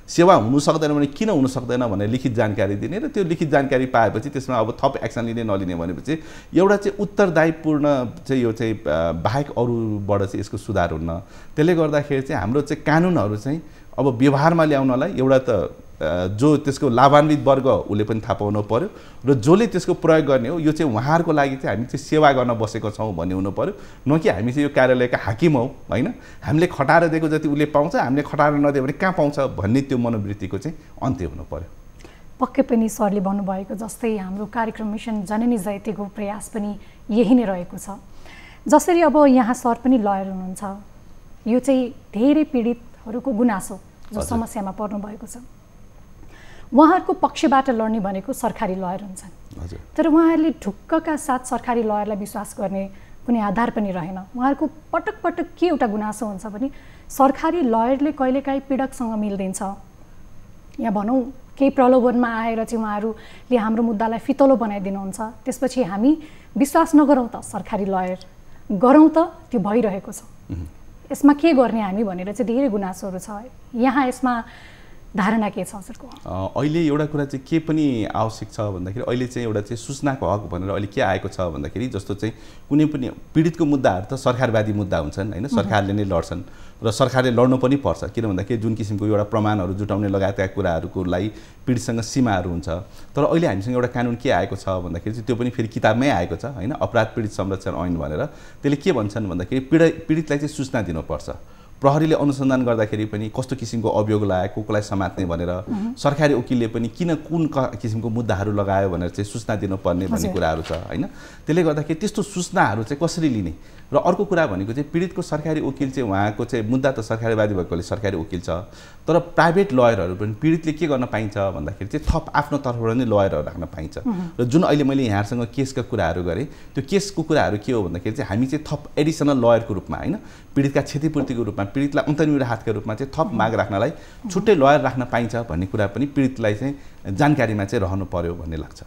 सेवा हुनु सक्दैन भने किन हुनु सक्दैन भनेर लिखित जानकारी दिने र त्यो लिखित जानकारी पाएपछि त्यसमा अब थप एक्सन लिने नलिने भनेपछि एउटा चाहिँ उत्तरदायीपूर्ण चाहिँ यो चाहिँ बाहेक अरूबाट चाहिँ यसको सुधार हुन्न। त्यसले गर्दाखेरि चाहिँ हाम्रो चाहिँ कानुनहरू चाहिँ अब व्यवहारमा ल्याउनलाई एउटा त जो त्यसको लाभान्वित वर्ग उसले पनि थाहा पाउनु पर्यो र जसले त्यसको प्रयोग गर्ने हो यो चाहिँ उहाँहरूको लागि चाहिँ हामी चाहिँ सेवा गर्न बसेको छौँ भन्ने हुनु पर्यो, न कि हामी चाहिँ यो कार्यालयका हाकिम हौ होइन हामीले खटाएर दिएको जति उसले पाउँछ हामीले खटाएर नदियो भने कहाँ पाउँछ भन्ने त्यो मनोवृत्तिको चाहिँ अन्त्य हुनु पर्यो। पक्कै पनि सरले भन्नुभएको जस्तै हाम्रो कार्यक्रम मिसन जननी जयतेको प्रयास पनि यही नै रहेको छ। जसरी अब यहाँ सर पनि लयर हुनुहुन्छ, यो चाहिँ धेरै पीडितहरूको गुनासो जो समस्यामा पर्नु भएको छ उहाँहरूको पक्षबाट लड्ने भनेको सरकारी लयर हुन्छन्, तर उहाँहरूले ढुक्कका साथ सरकारी लयरलाई विश्वास गर्ने कुनै आधार पनि रहेन। उहाँहरूको पटक पटक के एउटा गुनासो हुन्छ भने सरकारी लयरले कहिलेकाहीँ पीडकसँग मिल्दिन्छ या भनौँ केही प्रलोभनमा आएर चाहिँ उहाँहरूले हाम्रो मुद्दालाई फितलो बनाइदिनुहुन्छ, त्यसपछि हामी विश्वास नगरौँ त सरकारी लयर गरौँ त त्यो भइरहेको छ, यसमा के गर्ने हामी भनेर चाहिँ धेरै गुनासोहरू छ। यहाँ यसमा धारणा के छ हजुरको? अहिले एउटा कुरा चाहिँ के पनि आवश्यक छ भन्दाखेरि अहिले चाहिँ एउटा चाहिँ सूचनाको हक भनेर अहिले के आएको छ भन्दाखेरि जस्तो चाहिँ कुनै पनि पीडितको मुद्दाहरू त सरकारवादी मुद्दा हुन्छन् होइन सरकारले नै लड्छन् र सरकारले लड्नु पनि पर्छ किन भन्दाखेरि जुन किसिमको एउटा प्रमाणहरू जुटाउने लगायतका कुराहरूको लागि पीडितसँग सीमाहरू हुन्छ। तर अहिले हामीसँग एउटा कानुन के आएको छ भन्दाखेरि चाहिँ त्यो पनि फेरि किताबमै आएको छ होइन अपराध पीडित संरक्षण ऐन भनेर। त्यसले के भन्छन् भन्दाखेरि पीडितलाई चाहिँ सूचना दिनुपर्छ, प्रहरीले अनुसन्धान गर्दाखेरि पनि कस्तो किसिमको अभियोग लगायो कोलाई समात्ने भनेर सरकारी वकिलले पनि कुन किसिमको मुद्दाहरू लगायो भनेर चाहिँ सूचना दिनुपर्ने भन्ने कुराहरू छ होइन। त्यसले गर्दाखेरि त्यस्तो सूचनाहरू चाहिँ कसरी लिने र अर्को कुरा भनेको चाहिँ पीडितको सरकारी वकिल चाहिँ उहाँको चाहिँ मुद्दा त सरकारीवादी भएकोले सरकारी वकिल छ, तर प्राइभेट लयरहरू पनि पीडितले के गर्न पाइन्छ भन्दाखेरि चाहिँ थप आफ्नो तर्फबाट नै लयरहरू राख्न पाइन्छ। र जुन अहिले मैले यहाँसँग केसका कुराहरू गरेँ त्यो केसको कुराहरू के हो भन्दाखेरि चाहिँ हामी चाहिँ थप एडिसनल लयरको रूपमा होइन पीडितका क्षतिपूर्तिको रूपमा पीडितलाई अन्तर्निहित हातका रूपमा चाहिँ थप माग राख्नलाई छुट्टै लयर राख्न पाइन्छ भन्ने कुरा पनि पीडितलाई चाहिँ जानकारीमा चाहिँ रहनु पर्यो भन्ने लाग्छ।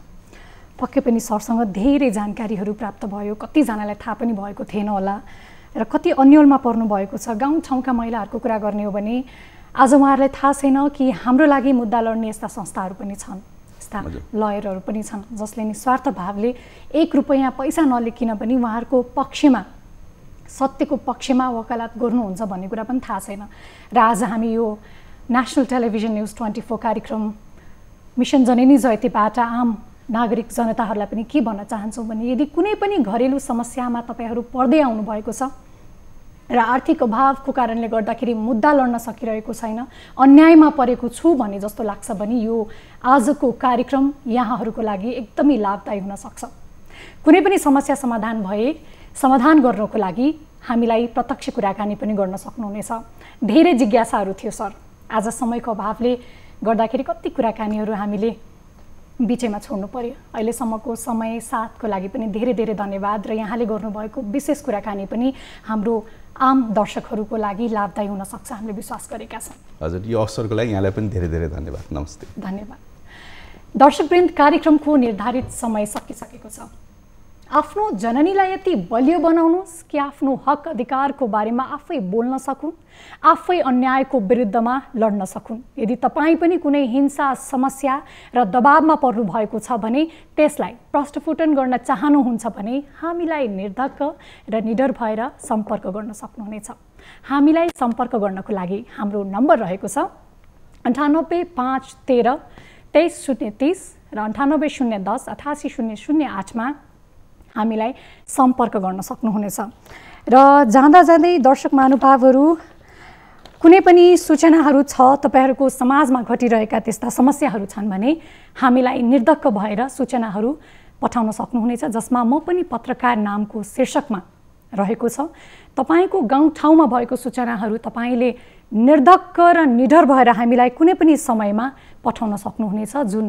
पक्कै पनि सरसँग धेरै जानकारीहरू प्राप्त भयो, कतिजनालाई थाहा पनि भएको थिएन होला र कति अन्यलमा पर्नु भएको छ। गाउँठाउँका महिलाहरूको कुरा गर्ने हो भने आज उहाँहरूलाई थाहा छैन कि हाम्रो लागि मुद्दा लड्ने यस्ता संस्थाहरू पनि छन्, यस्ता लयरहरू पनि छन् जसले निस्वार्थ भावले 1 रुपैयाँ पैसा नलिकिन पनि उहाँहरूको पक्षमा सत्यको पक्षमा वकालत गर्नुहुन्छ भन्ने कुरा पनि थाहा छैन। र आज हामी यो नेसनल टेलिभिजन न्युज 24 कार्यक्रम मिसन जननी जयतेबाट आम नागरिक जनताहरूलाई पनि के भन्न चाहन्छौँ भने यदि कुनै पनि घरेलु समस्यामा तपाईहरू पर्दै आउनु भएको छ र आर्थिक अभावको कारणले गर्दाखेरि मुद्दा लड्न सकिरहेको छैन, अन्यायमा परेको छु भन्ने जस्तो लाग्छ भने यो आजको कार्यक्रम यहाँहरूको लागि एकदमै लाभदायी हुन सक्छ। कुनै पनि समस्या समाधान गर्नको लागि हामीलाई प्रत्यक्ष कुराकानी पनि गर्न सक्नुहुनेछ। धेरै जिज्ञासाहरू थियो सर, आज समयको अभावले गर्दाखेरि कति कुराकानीहरू हामीले बिचैमा छोड्नु पर्यो। अहिलेसम्मको समय साथको लागि पनि धेरै धेरै धन्यवाद र यहाँले गर्नुभएको विशेष कुराकानी पनि हाम्रो आम दर्शकहरूको लागि लाभदायी हुन सक्छ हामीले विश्वास गरेका छौँ। हजुर यो अवसरको लागि यहाँलाई पनि धेरै धेरै धन्यवाद। नमस्ते। धन्यवाद। दर्शकवृन्द, कार्यक्रमको निर्धारित समय सकिसकेको छ। आफ्नो जननीलाई यति बलियो बनाउनुहोस् कि आफ्नो हक अधिकारको बारेमा आफै बोल्न सकुन्, आफै अन्यायको विरुद्धमा लड्न सकुन्। यदि तपाईँ पनि कुनै हिंसा, समस्या र दबावमा पर्नु भएको छ भने त्यसलाई प्रष्टफुटन गर्न चाहनुहुन्छ भने हामीलाई निर्धक्क र निडर भएर सम्पर्क गर्न सक्नुहुनेछ। हामीलाई सम्पर्क गर्नको लागि हाम्रो नम्बर रहेको छ 98 513 23 030 र 98 010 88 008 मा हामीलाई सम्पर्क गर्न सक्नुहुनेछ। र जाँदा जाँदै दर्शक महानुभावहरू, कुनै पनि सूचनाहरू छ, तपाईहरूको समाजमा घटिरहेका त्यस्ता समस्याहरू छन् भने हामीलाई निर्धक्क भएर सूचनाहरू पठाउन सक्नुहुनेछ, जसमा म पनि पत्रकार नामको शीर्षकमा रहेको छ। तपाईको गाउँठाउँमा भएको सूचनाहरू तपाईले निर्धक्क र निडर भएर हामीलाई कुनै पनि समयमा पठाउन सक्नुहुनेछ, जुन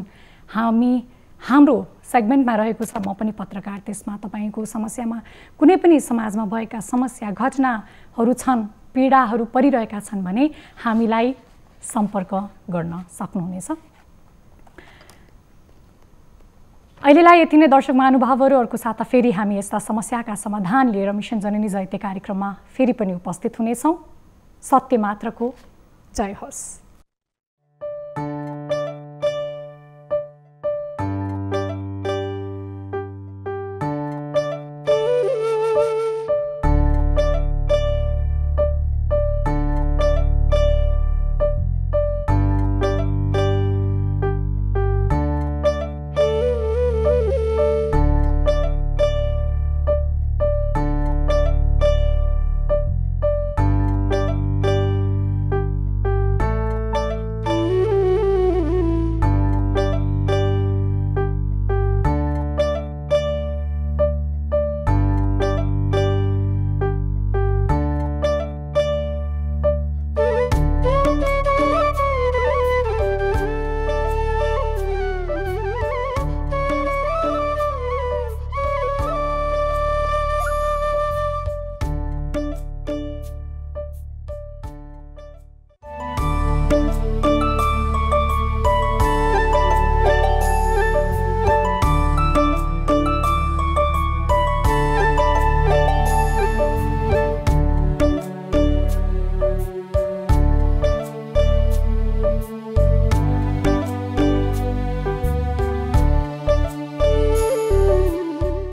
हाम्रो सेगमेन्टमा रहेको छ। म पनि पत्रकार, त्यसमा तपाईको समस्यामा कुनै पनि समाजमा भएका समस्या, घटनाहरू छन्, पीडाहरू परिरहेका छन् भने हामीलाई सम्पर्क गर्न सक्नुहुनेछ। अहिलेलाई यति नै दर्शक महानुभावहरू। अर्को साता फेरि हामी यस्ता समस्याका समाधान लिएर मिसन जननी जयते कार्यक्रममा फेरि पनि उपस्थित हुनेछौँ। सत्य मात्रको जय होस्।